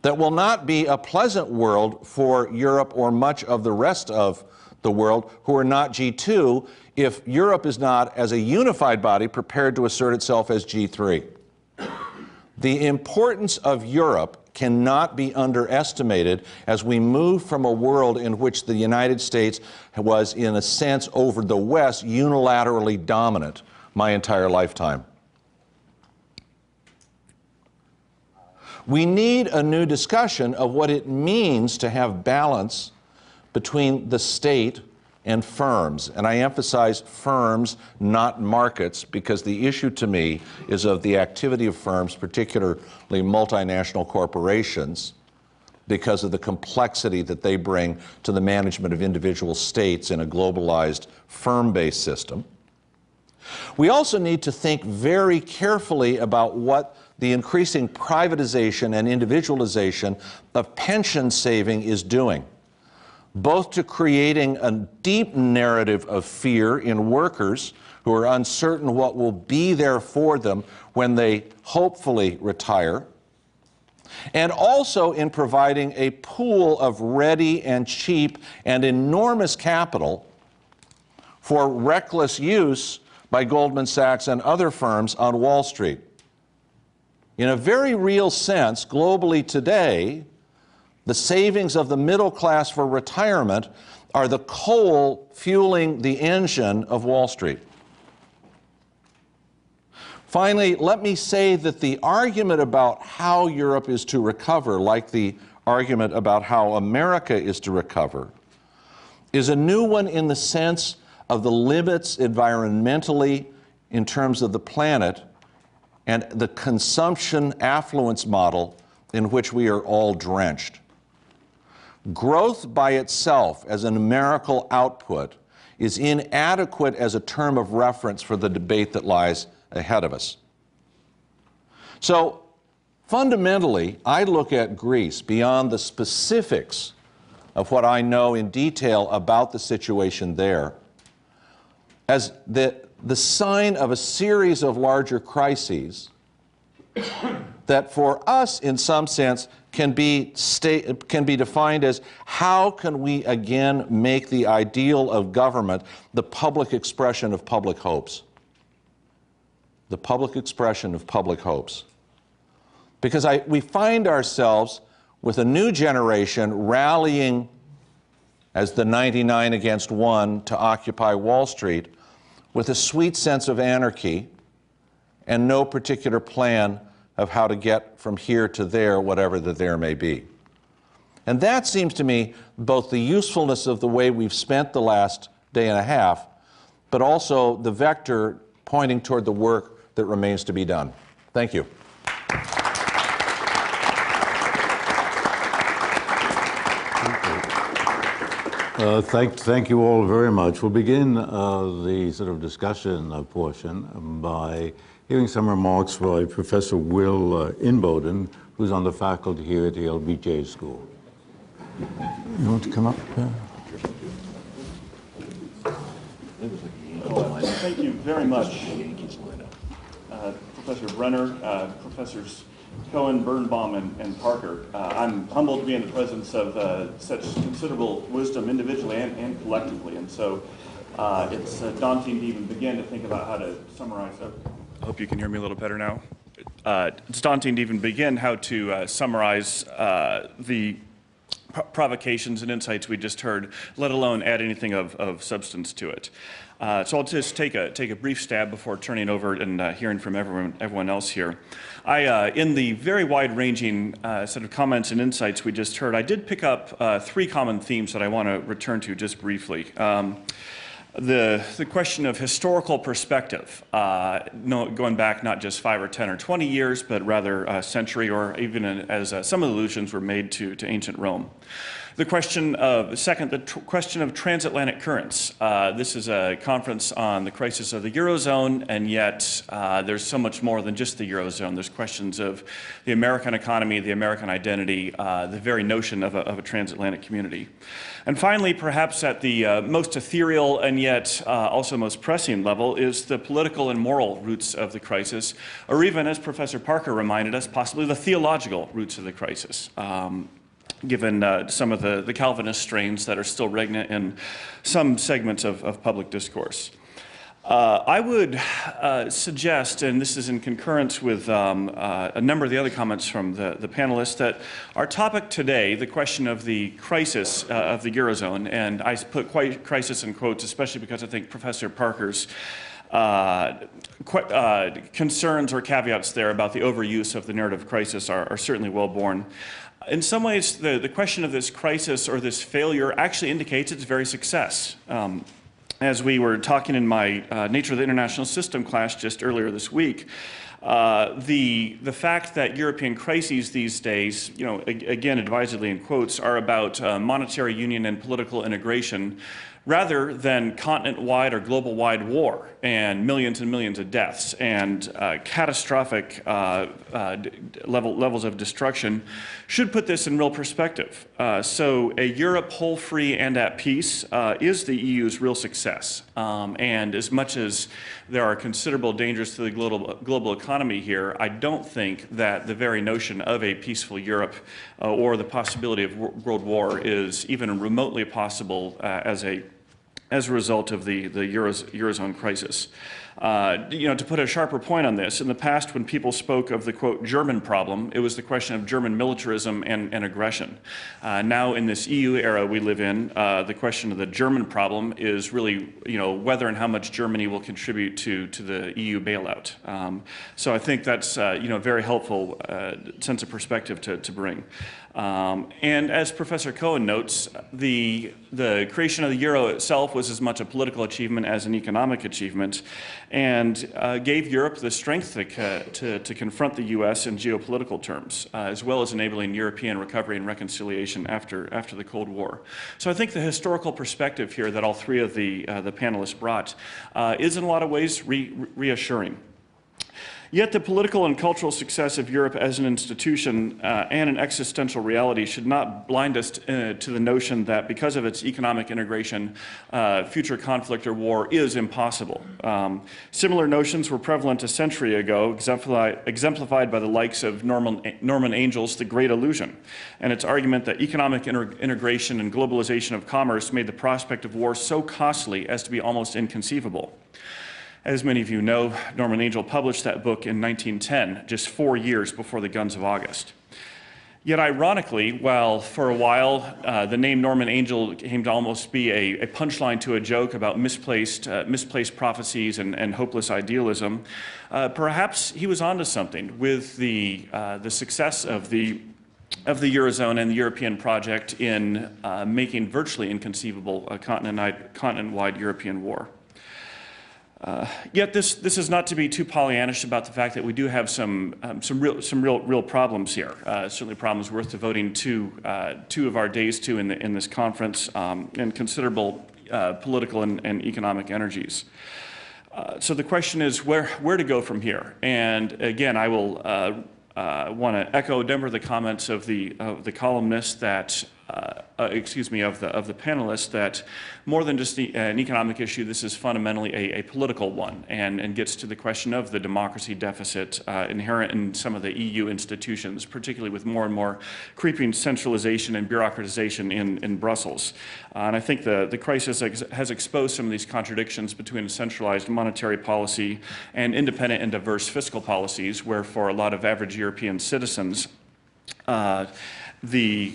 that will not be a pleasant world for Europe or much of the rest of the world who are not G2 if Europe is not, as a unified body, prepared to assert itself as G3. The importance of Europe cannot be underestimated as we move from a world in which the United States was, in a sense, over the West, unilaterally dominant my entire lifetime. We need a new discussion of what it means to have balance between the state and firms. And I emphasize firms, not markets, because the issue to me is of the activity of firms, particularly multinational corporations, because of the complexity that they bring to the management of individual states in a globalized firm-based system. We also need to think very carefully about what the increasing privatization and individualization of pension saving is doing, both to creating a deep narrative of fear in workers who are uncertain what will be there for them when they hopefully retire, and also in providing a pool of ready and cheap and enormous capital for reckless use by Goldman Sachs and other firms on Wall Street. In a very real sense, globally today, the savings of the middle class for retirement are the coal fueling the engine of Wall Street. Finally, let me say that the argument about how Europe is to recover, like the argument about how America is to recover, is a new one in the sense of the limits environmentally in terms of the planet and the consumption affluence model in which we are all drenched. Growth by itself as a numerical output is inadequate as a term of reference for the debate that lies ahead of us. So fundamentally, I look at Greece beyond the specifics of what I know in detail about the situation there as the sign of a series of larger crises that for us, in some sense, can be defined as how can we again make the ideal of government the public expression of public hopes. The public expression of public hopes. Because we find ourselves with a new generation rallying as the 99 against 1 to occupy Wall Street with a sweet sense of anarchy and no particular plan of how to get from here to there, whatever the there may be. And that seems to me both the usefulness of the way we've spent the last day and a half, but also the vector pointing toward the work that remains to be done. Thank you. Thank you all very much. We'll begin the sort of discussion portion by hearing some remarks by Professor Will Inboden, who's on the faculty here at the LBJ School. You want to come up? Thank you very much, Professor Brenner, Professors Cohen, Birnbaum, and Parker. I'm humbled to be in the presence of such considerable wisdom individually and collectively, and so it's daunting to even begin to think about how to summarize. I hope you can hear me a little better now. It's daunting to even begin how to summarize the provocations and insights we just heard, let alone add anything of substance to it. So I'll just take a brief stab before turning over and hearing from everyone else here. In the very wide-ranging set of comments and insights we just heard, I did pick up three common themes that I want to return to just briefly. The question of historical perspective, going back not just 5 or 10 or 20 years, but rather a century, or even as some allusions were made to ancient Rome. The question of, question of transatlantic currents. This is a conference on the crisis of the Eurozone, and yet there's so much more than just the Eurozone. There's questions of the American economy, the American identity, the very notion of a transatlantic community. And finally, perhaps at the most ethereal and yet also most pressing level, is the political and moral roots of the crisis, or even, as Professor Parker reminded us, possibly the theological roots of the crisis. Given some of the Calvinist strains that are still regnant in some segments of public discourse. I would suggest, and this is in concurrence with a number of the other comments from the panelists, that our topic today, the question of the crisis of the Eurozone, and I put crisis in quotes, especially because I think Professor Parker's concerns or caveats there about the overuse of the narrative crisis are certainly well borne. In some ways, the question of this crisis or this failure actually indicates its very success. As we were talking in my Nature of the International System class just earlier this week, the fact that European crises these days, again advisedly in quotes, are about monetary union and political integration, rather than continent-wide or global-wide war and millions of deaths and catastrophic levels of destruction, should put this in real perspective. So a Europe whole, free, and at peace is the EU's real success. And as much as there are considerable dangers to the global economy here, I don't think that the very notion of a peaceful Europe or the possibility of world war is even remotely possible as a result of the Eurozone crisis. To put a sharper point on this, in the past when people spoke of the, quote, German problem, it was the question of German militarism and aggression. Now in this EU era we live in, the question of the German problem is really, whether and how much Germany will contribute to the EU bailout. So I think that's, a very helpful sense of perspective to bring. And as Professor Cohen notes, the creation of the euro itself was as much a political achievement as an economic achievement, and gave Europe the strength to confront the U.S. in geopolitical terms, as well as enabling European recovery and reconciliation after the Cold War. So I think the historical perspective here that all three of the panelists brought is in a lot of ways reassuring. Yet the political and cultural success of Europe as an institution and an existential reality should not blind us to the notion that because of its economic integration, future conflict or war is impossible. Similar notions were prevalent a century ago, exemplified by the likes of Norman Angel's The Great Illusion, and its argument that economic integration and globalization of commerce made the prospect of war so costly as to be almost inconceivable. As many of you know, Norman Angel published that book in 1910, just 4 years before the Guns of August. Yet ironically, while for a while the name Norman Angel came to almost be a punchline to a joke about misplaced prophecies and hopeless idealism, perhaps he was onto something with the success of the Eurozone and the European project in making virtually inconceivable a continent-wide European war. Yet this is not to be too Pollyannish about the fact that we do have some real problems here. Certainly problems worth devoting two of our days to in this conference, and considerable political and economic energies. So the question is where to go from here. And again, I will want to echo a number of the comments of the columnists that. Of the panelists, that more than just an economic issue, this is fundamentally a political one, and gets to the question of the democracy deficit inherent in some of the EU institutions, particularly with more and more creeping centralization and bureaucratization in Brussels. And I think the crisis has exposed some of these contradictions between a centralized monetary policy and independent and diverse fiscal policies, where for a lot of average European citizens, the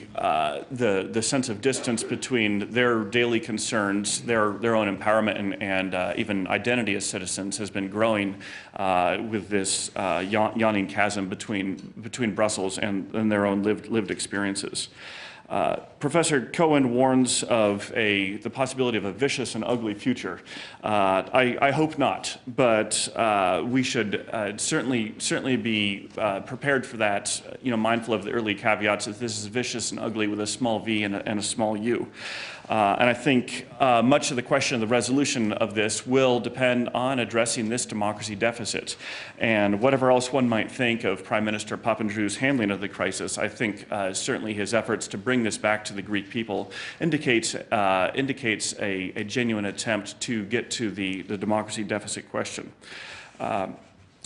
sense of distance between their daily concerns, their own empowerment, and even identity as citizens has been growing with this yawning chasm between Brussels and their own lived experiences. Professor Cohen warns of the possibility of a vicious and ugly future. I hope not, but we should certainly be prepared for that. Mindful of the early caveats that this is vicious and ugly with a small v and a small u. And I think much of the question of the resolution of this will depend on addressing this democracy deficit. And whatever else one might think of Prime Minister Papandreou's handling of the crisis, I think certainly his efforts to bring this back to the Greek people indicates a genuine attempt to get to the democracy deficit question.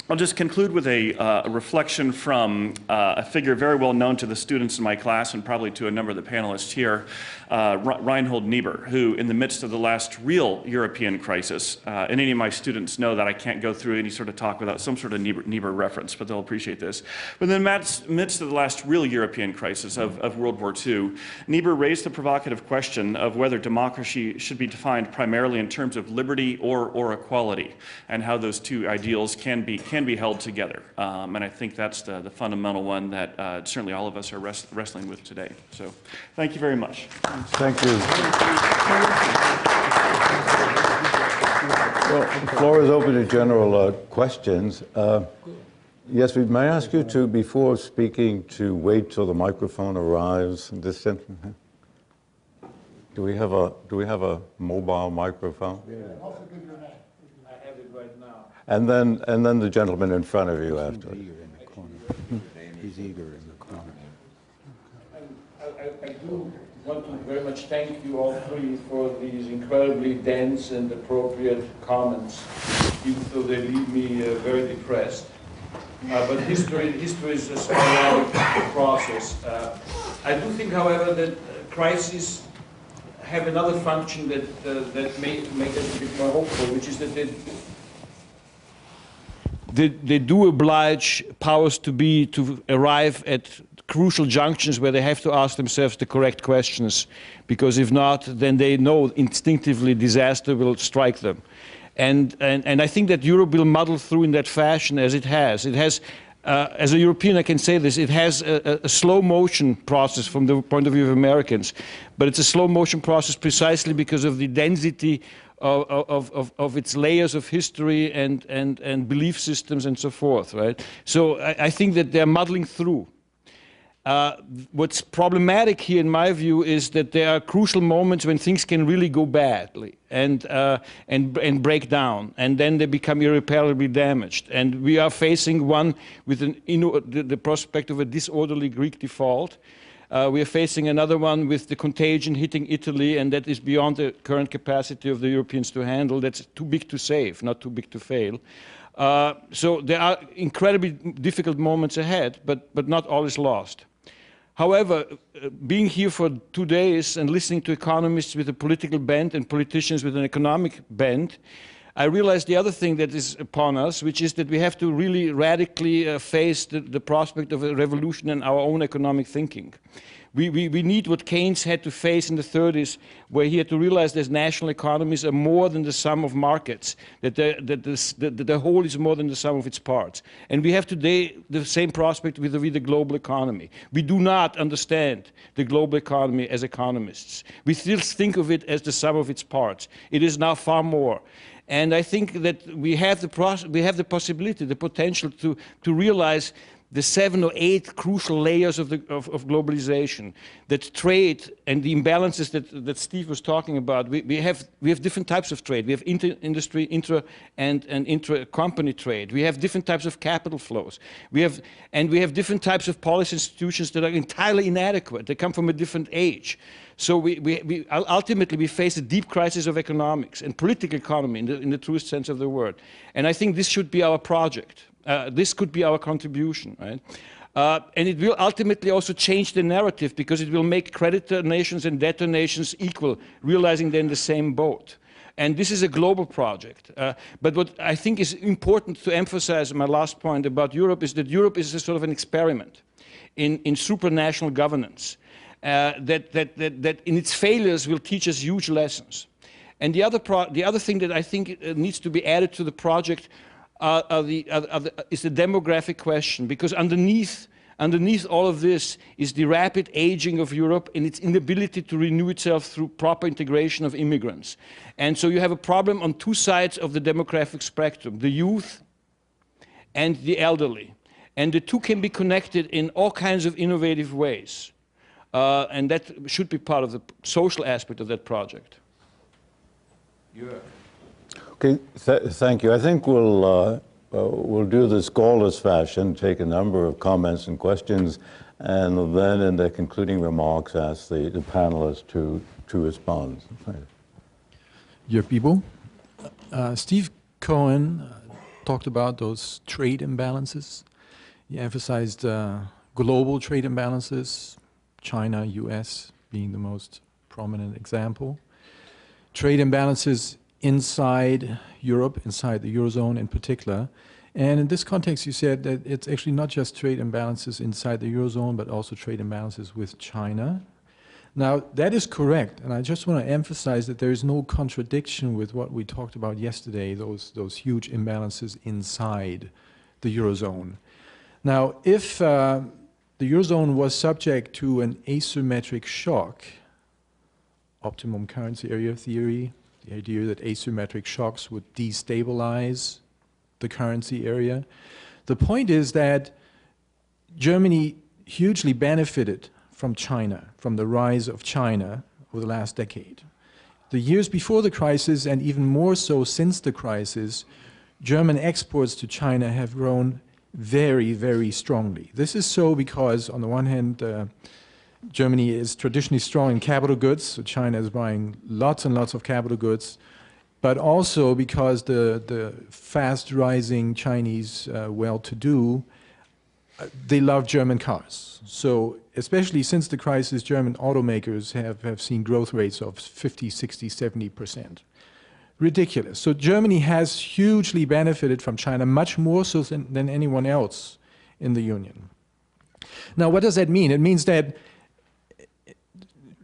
I'll just conclude with a reflection from a figure very well known to the students in my class and probably to a number of the panelists here, Reinhold Niebuhr, who in the midst of the last real European crisis, and any of my students know that I can't go through any sort of talk without some sort of Niebuhr reference, but they'll appreciate this. But in the midst of the last real European crisis of World War II, Niebuhr raised the provocative question of whether democracy should be defined primarily in terms of liberty or equality, and how those two ideals can be held together. And I think that's the fundamental one that certainly all of us are wrestling with today. So thank you very much. Thank you. Well, the floor is open to general questions. Yes, may I ask you to, before speaking, to wait till the microphone arrives? Do we have a mobile microphone? And then the gentleman in front of you after. He's eager in the corner. I do want to very much thank you all three for these incredibly dense and appropriate comments, even though they leave me very depressed. But history is a sporadic process. I do think, however, that crises have another function that may make us a bit more hopeful, which is that they do oblige powers to arrive at crucial junctions where they have to ask themselves the correct questions, because if not, then they know instinctively disaster will strike them. And I think that Europe will muddle through in that fashion as it has. It has, as a European I can say this, it has a slow motion process from the point of view of Americans, but it's a slow motion process precisely because of the density of its layers of history and belief systems and so forth, right? So I think that they're muddling through. What's problematic here, in my view, is that there are crucial moments when things can really go badly and break down, and then they become irreparably damaged. And we are facing one with the prospect of a disorderly Greek default. We are facing another one with the contagion hitting Italy, and that is beyond the current capacity of the Europeans to handle. That's too big to save, not too big to fail. So there are incredibly difficult moments ahead, but not all is lost. However, being here for 2 days and listening to economists with a political bent and politicians with an economic bent, I realized the other thing that is upon us, which is that we have to really radically face the prospect of a revolution in our own economic thinking. We need what Keynes had to face in the 30s, where he had to realize that national economies are more than the sum of markets, that the whole is more than the sum of its parts. And we have today the same prospect with the global economy. We do not understand the global economy as economists. We still think of it as the sum of its parts. It is now far more. And I think that we have the possibility, the potential to realize the 7 or 8 crucial layers of globalization, that trade and the imbalances that Steve was talking about. We have different types of trade. We have inter-industry, intra and intra-company trade. We have different types of capital flows. We have different types of policy institutions that are entirely inadequate. They come from a different age. So we ultimately face a deep crisis of economics and political economy in the truest sense of the word. And I think this should be our project. This could be our contribution, right? And it will ultimately also change the narrative, because it will make creditor nations and debtor nations equal, realizing they're in the same boat. And this is a global project. But what I think is important to emphasize, my last point about Europe, is that Europe is a sort of an experiment in supranational governance that in its failures will teach us huge lessons. And the other thing that I think needs to be added to the project is the demographic question, because underneath all of this is the rapid aging of Europe and its inability to renew itself through proper integration of immigrants. And so you have a problem on 2 sides of the demographic spectrum, the youth and the elderly. And the 2 can be connected in all kinds of innovative ways. And that should be part of the social aspect of that project. Okay, thank you. I think we'll do this goalless fashion, take a number of comments and questions, and then in the concluding remarks ask the panelists to respond. Your people. Steve Cohen talked about those trade imbalances. He emphasized global trade imbalances, China, US being the most prominent example. Trade imbalances inside Europe, inside the Eurozone in particular. And in this context, you said that it's actually not just trade imbalances inside the Eurozone, but also trade imbalances with China. Now, that is correct, and I just want to emphasize that there is no contradiction with what we talked about yesterday, those huge imbalances inside the Eurozone. Now, if the Eurozone was subject to an asymmetric shock, optimum currency area theory, the idea that asymmetric shocks would destabilize the currency area. The point is that Germany hugely benefited from China, from the rise of China over the last decade. The years before the crisis, and even more so since the crisis, German exports to China have grown very, very strongly. This is so because, on the one hand, Germany is traditionally strong in capital goods, so China is buying lots and lots of capital goods, but also because the fast-rising Chinese well-to-do, they love German cars. So especially since the crisis, German automakers have seen growth rates of 50, 60, 70%. Ridiculous. So Germany has hugely benefited from China, much more so than anyone else in the Union. Now, what does that mean? It means that,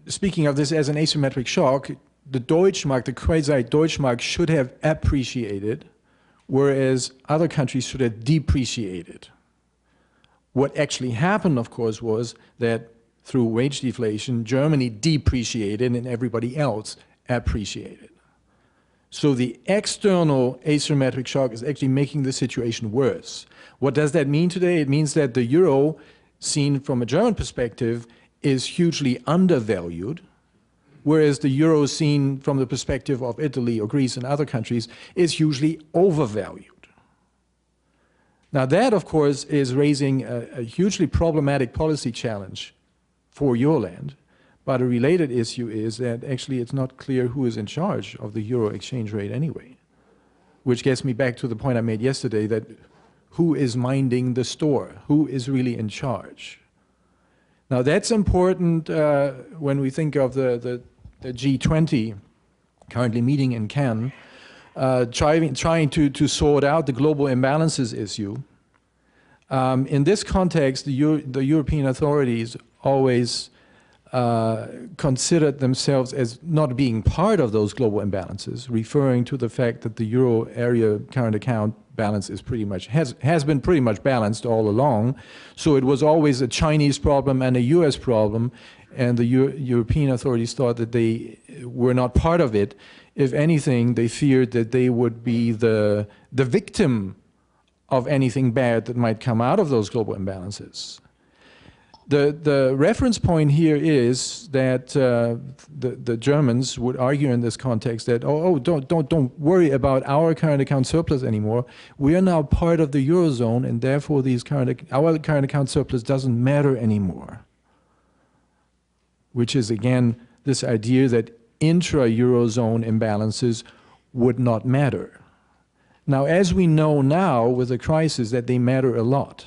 speaking of this as an asymmetric shock, the Deutschmark, the quasi-Deutschmark, should have appreciated, whereas other countries should have depreciated. What actually happened, of course, was that through wage deflation, Germany depreciated and everybody else appreciated. So the external asymmetric shock is actually making the situation worse. What does that mean today? It means that the euro, seen from a German perspective, is hugely undervalued, whereas the euro seen from the perspective of Italy or Greece and other countries is hugely overvalued. Now that, of course, is raising a hugely problematic policy challenge for your land, but a related issue is that actually it's not clear who is in charge of the euro exchange rate anyway, which gets me back to the point I made yesterday that who is minding the store, who is really in charge. Now that's important when we think of the G20 currently meeting in Cannes, trying to sort out the global imbalances issue. In this context, the European authorities always considered themselves as not being part of those global imbalances, referring to the fact that the euro area current account balance is pretty much has been pretty much balanced all along. So it was always a Chinese problem and a US problem, and the European authorities thought that they were not part of it. If anything, they feared that they would be the victim of anything bad that might come out of those global imbalances. The reference point here is that the Germans would argue in this context that, don't worry about our current account surplus anymore. We are now part of the Eurozone, and therefore our current account surplus doesn't matter anymore. Which is, again, this idea that intra-Eurozone imbalances would not matter. Now, as we know now with the crisis, that they matter a lot.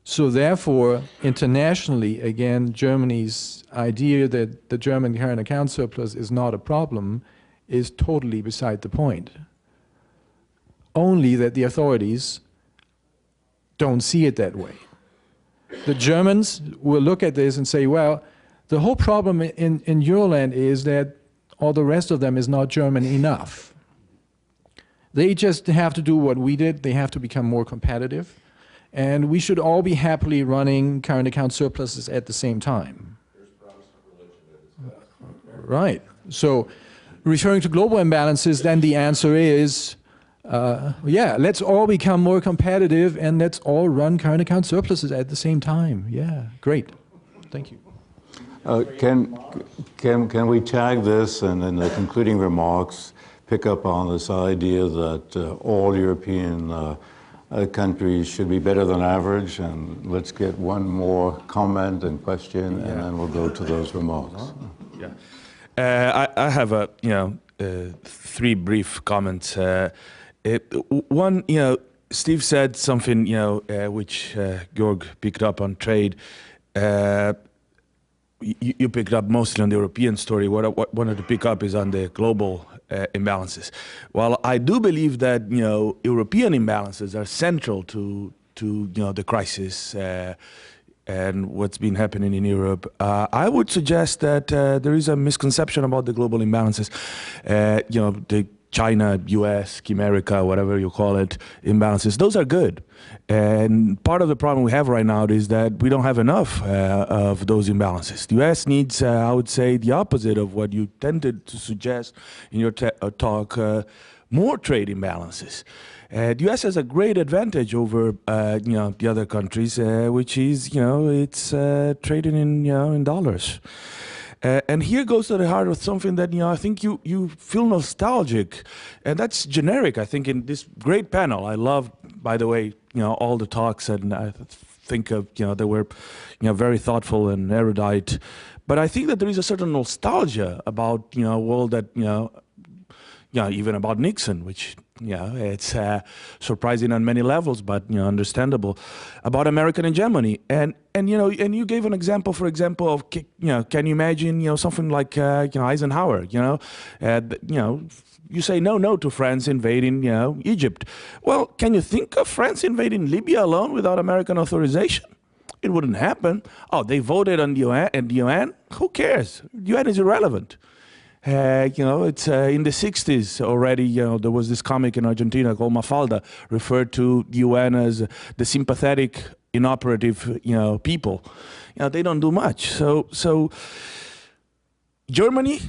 So therefore, internationally, again, Germany's idea that the German current account surplus is not a problem is totally beside the point. Only that the authorities don't see it that way. The Germans will look at this and say, well, the whole problem in Euroland is that all the rest of them is not German enough. They just have to do what we did. They have to become more competitive. And we should all be happily running current account surpluses at the same time. Right. So referring to global imbalances, then the answer is, yeah, let's all become more competitive and let's all run current account surpluses at the same time. Yeah, great. Thank you. Can we tag this and in the concluding remarks pick up on this idea that all European countries should be better than average? And let's get one more comment and question, and then we'll go to those remarks. Yeah, I have three brief comments. One, Steve said something, which Georg picked up on trade. You picked up mostly on the European story. What I wanted to pick up is on the global imbalances. Well, I do believe that European imbalances are central to the crisis and what's been happening in Europe. I would suggest that there is a misconception about the global imbalances. The China, US, America, whatever you call it, imbalances, those are good. And part of the problem we have right now is that we don't have enough of those imbalances. The US needs, I would say, the opposite of what you tended to suggest in your talk, more trade imbalances. The US has a great advantage over, the other countries, which is, it's trading in dollars. And here goes to the heart of something that, I think you feel nostalgic. And that's generic, I think, in this great panel. I love, by the way, all the talks, and I think of, they were, very thoughtful and erudite. But I think that there is a certain nostalgia about, a world that, even about Nixon, which, it's surprising on many levels, but understandable, about American hegemony. And you gave an example, for example, of can you imagine something like Eisenhower? You say no to France invading Egypt. Well, can you think of France invading Libya alone without American authorization? It wouldn't happen. Oh, they voted on the UN. Who cares? The UN is irrelevant. It's in the 60s already, there was this comic in Argentina called Mafalda, referred to the UN as the sympathetic, inoperative, people. They don't do much. So Germany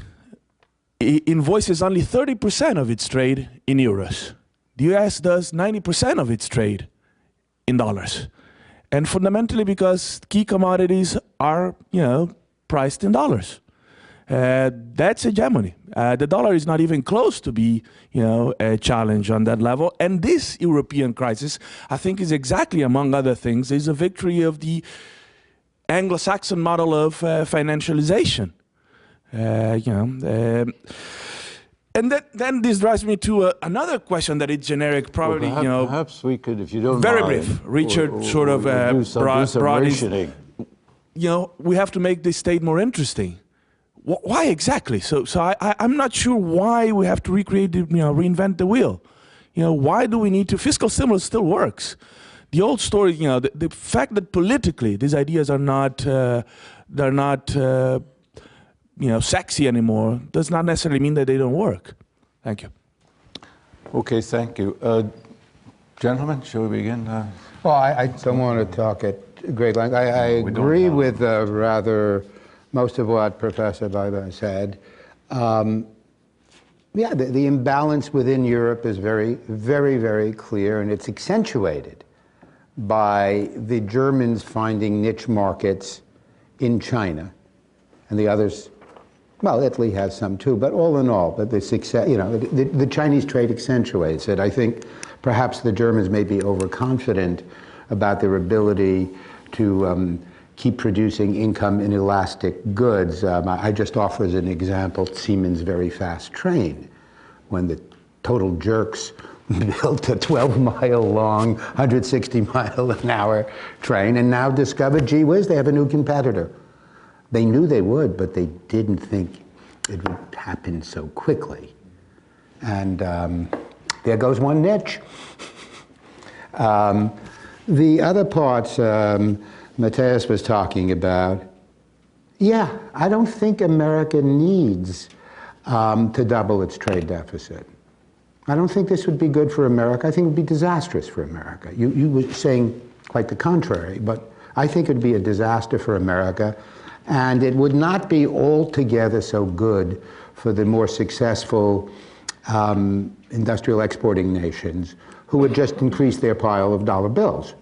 invoices only 30% of its trade in euros. The US does 90% of its trade in dollars. And fundamentally because key commodities are, priced in dollars. That's hegemony. The dollar is not even close to be, a challenge on that level. And this European crisis, I think, is exactly, among other things, is a victory of the Anglo-Saxon model of financialization. And then this drives me to another question that is generic, probably, perhaps we could, if you don't very mind, brief. Richard brought his, we have to make this state more interesting. Why exactly? So I'm not sure why we have to reinvent the wheel. Why do we need to? Fiscal stimulus still works. The old story, the fact that politically these ideas are not, they're not, sexy anymore, does not necessarily mean that they don't work. Thank you. Okay, thank you. Gentlemen, shall we begin? Well, I don't want to talk at great length. I agree with most of what Professor Weiber said. Yeah, the imbalance within Europe is very, very, very clear, and it's accentuated by the Germans finding niche markets in China, and the others, well, Italy has some too, but all in all, but the success, you know, the Chinese trade accentuates it. I think perhaps the Germans may be overconfident about their ability to keep producing income inelastic goods. I just offer as an example Siemens' very fast train, when the total jerks built a 12-mile-long, 160-mile-an-hour train, and now discovered, gee whiz, they have a new competitor. They knew they would, but they didn't think it would happen so quickly. And there goes one niche. The other parts Matthias was talking about, yeah, I don't think America needs to double its trade deficit. I don't think this would be good for America. I think it would be disastrous for America. You were saying quite the contrary, but I think it would be a disaster for America, and it would not be altogether so good for the more successful industrial exporting nations who would just increase their pile of dollar bills.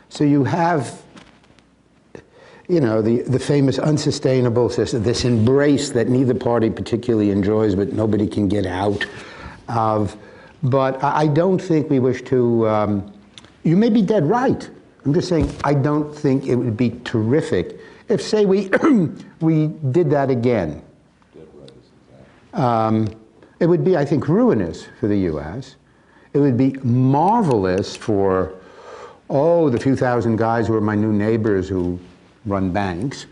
So you have, you know, the famous unsustainable system, this embrace that neither party particularly enjoys, but nobody can get out of. But I don't think we wish to, you may be dead right. I'm just saying I don't think it would be terrific if, say, we did that again. It would be, I think, ruinous for the US. It would be marvelous for, oh, the few thousand guys who are my new neighbors who run banks.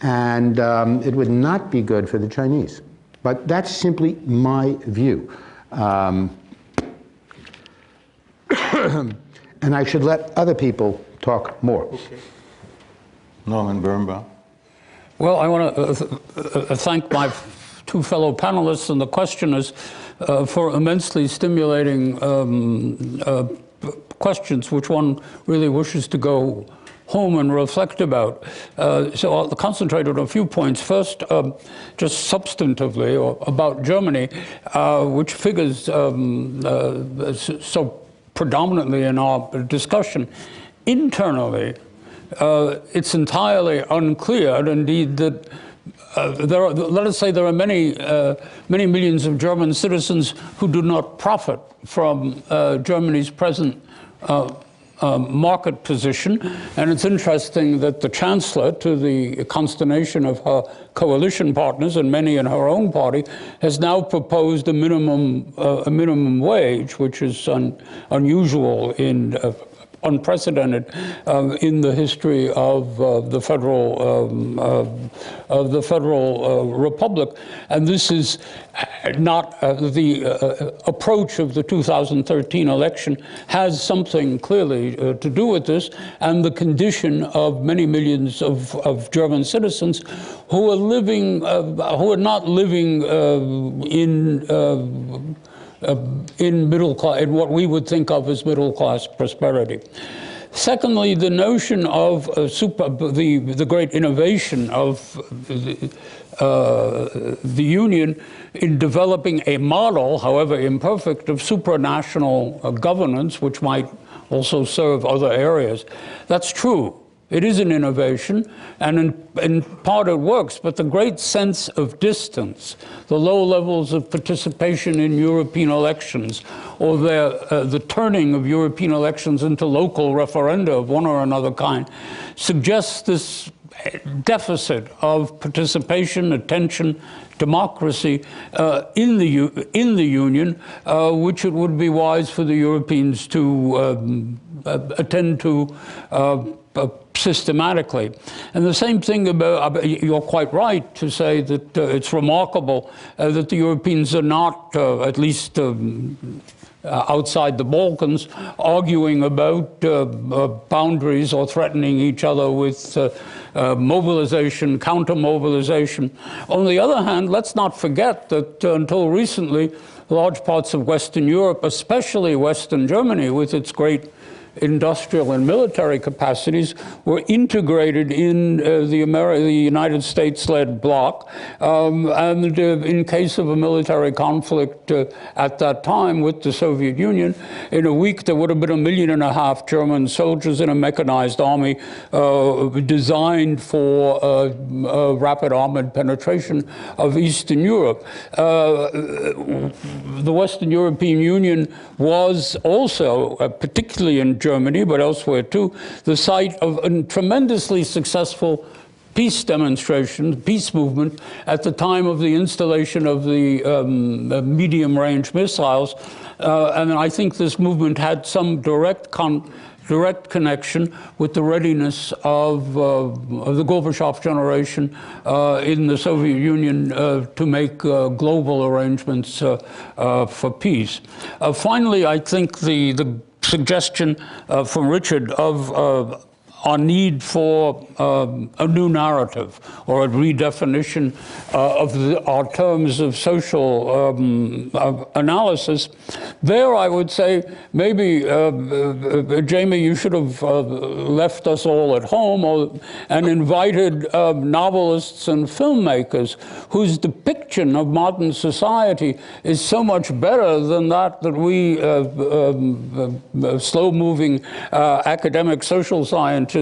And it would not be good for the Chinese. But that's simply my view. And I should let other people talk more. Okay. Norman Birnbaum. Well, I want to thank my two fellow panelists and the questioners for immensely stimulating questions, which one really wishes to go home and reflect about. So I'll concentrate on a few points. First, just substantively, or about Germany, which figures so predominantly in our discussion. Internally, it's entirely unclear, and indeed that let us say there are many millions of German citizens who do not profit from Germany's present market position. And it's interesting that the Chancellor, to the consternation of her coalition partners and many in her own party, has now proposed a minimum wage, which is unusual in unprecedented in the history of the federal republic, and this is not the approach of the 2013 election has something clearly to do with this, and the condition of many millions of German citizens who are living, who are not living in middle class, in what we would think of as middle class prosperity. Secondly, the notion of the great innovation of the Union in developing a model, however imperfect, of supranational governance, which might also serve other areas. That's true. It is an innovation, and in part it works, but the great sense of distance, the low levels of participation in European elections, or the turning of European elections into local referenda of one or another kind, suggests this deficit of participation, attention, democracy in the Union, which it would be wise for the Europeans to attend to systematically. And the same thing about, you're quite right to say that it's remarkable that the Europeans are not, at least outside the Balkans, arguing about boundaries or threatening each other with mobilization, counter-mobilization. On the other hand, let's not forget that until recently, large parts of Western Europe, especially Western Germany, with its great industrial and military capacities were integrated in the United States-led bloc. And in case of a military conflict at that time with the Soviet Union, in a week there would have been 1.5 million German soldiers in a mechanized army designed for rapid armored penetration of Eastern Europe. The Western European Union was also, particularly in Germany, but elsewhere too, the site of a tremendously successful peace demonstration, peace movement, at the time of the installation of the medium-range missiles. And I think this movement had some direct connection with the readiness of the Gorbachev generation in the Soviet Union to make global arrangements for peace. Finally, I think the suggestion from Richard of our need for a new narrative or a redefinition of our terms of social analysis. There, I would say, maybe, Jamie, you should have left us all at home and invited novelists and filmmakers whose depiction of modern society is so much better than that we slow-moving academic social scientists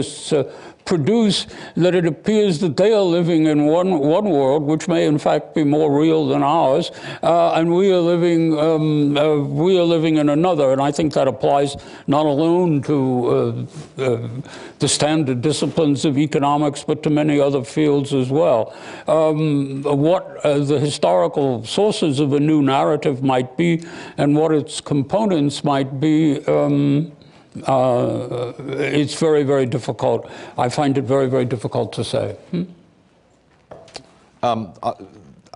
produce, that it appears that they are living in one world, which may in fact be more real than ours, and we are living in another. And I think that applies not alone to the standard disciplines of economics, but to many other fields as well. What the historical sources of a new narrative might be, and what its components might be, it's very, very difficult. I find it very, very difficult to say. I'm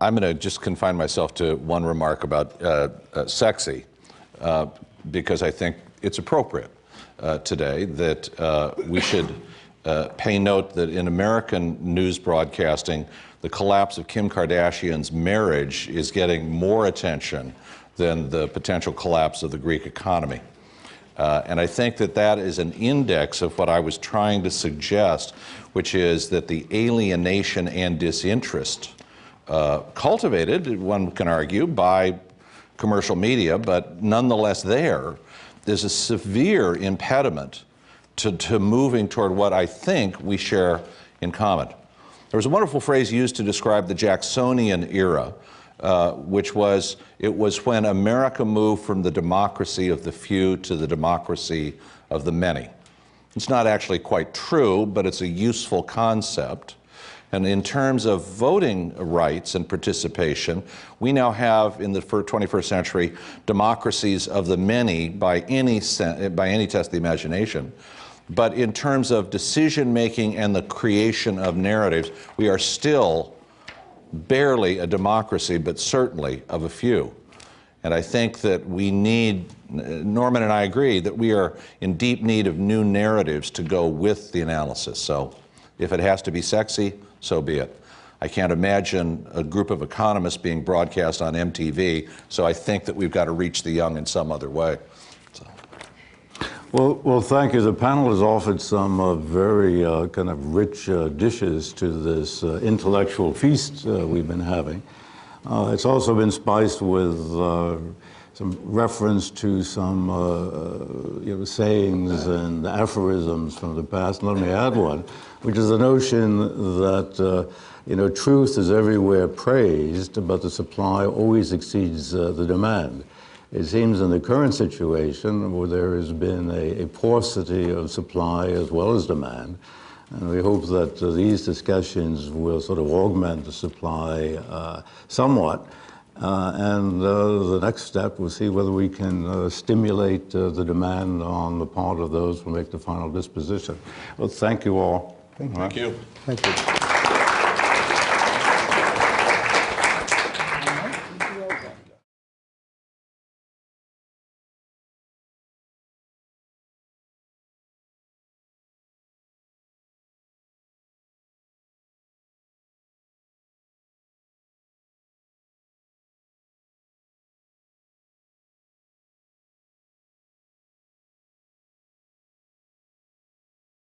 going to just confine myself to one remark about sexy, because I think it's appropriate today that we should pay note that in American news broadcasting, the collapse of Kim Kardashian's marriage is getting more attention than the potential collapse of the Greek economy. And I think that that is an index of what I was trying to suggest, which is that the alienation and disinterest cultivated, one can argue, by commercial media, but nonetheless there's a severe impediment to moving toward what I think we share in common. There was a wonderful phrase used to describe the Jacksonian era, which was, it was when America moved from the democracy of the few to the democracy of the many. It's not actually quite true, but it's a useful concept. And in terms of voting rights and participation, we now have in the 21st century democracies of the many by any test of the imagination. But in terms of decision making and the creation of narratives, we are still barely a democracy, but certainly of a few. And I think that we need, Norman and I agree, that we are in deep need of new narratives to go with the analysis. So if it has to be sexy, so be it. I can't imagine a group of economists being broadcast on MTV, so I think that we've got to reach the young in some other way. So. Well, thank you. The panel has offered some very kind of rich dishes to this intellectual feast we've been having. It's also been spiced with some reference to some sayings and aphorisms from the past. Let me add one, which is the notion that truth is everywhere praised, but the supply always exceeds the demand. It seems in the current situation where there has been a paucity of supply as well as demand, and we hope that these discussions will sort of augment the supply somewhat. And the next step, we'll see whether we can stimulate the demand on the part of those who make the final disposition. Well, thank you all. Thank you. Thank you.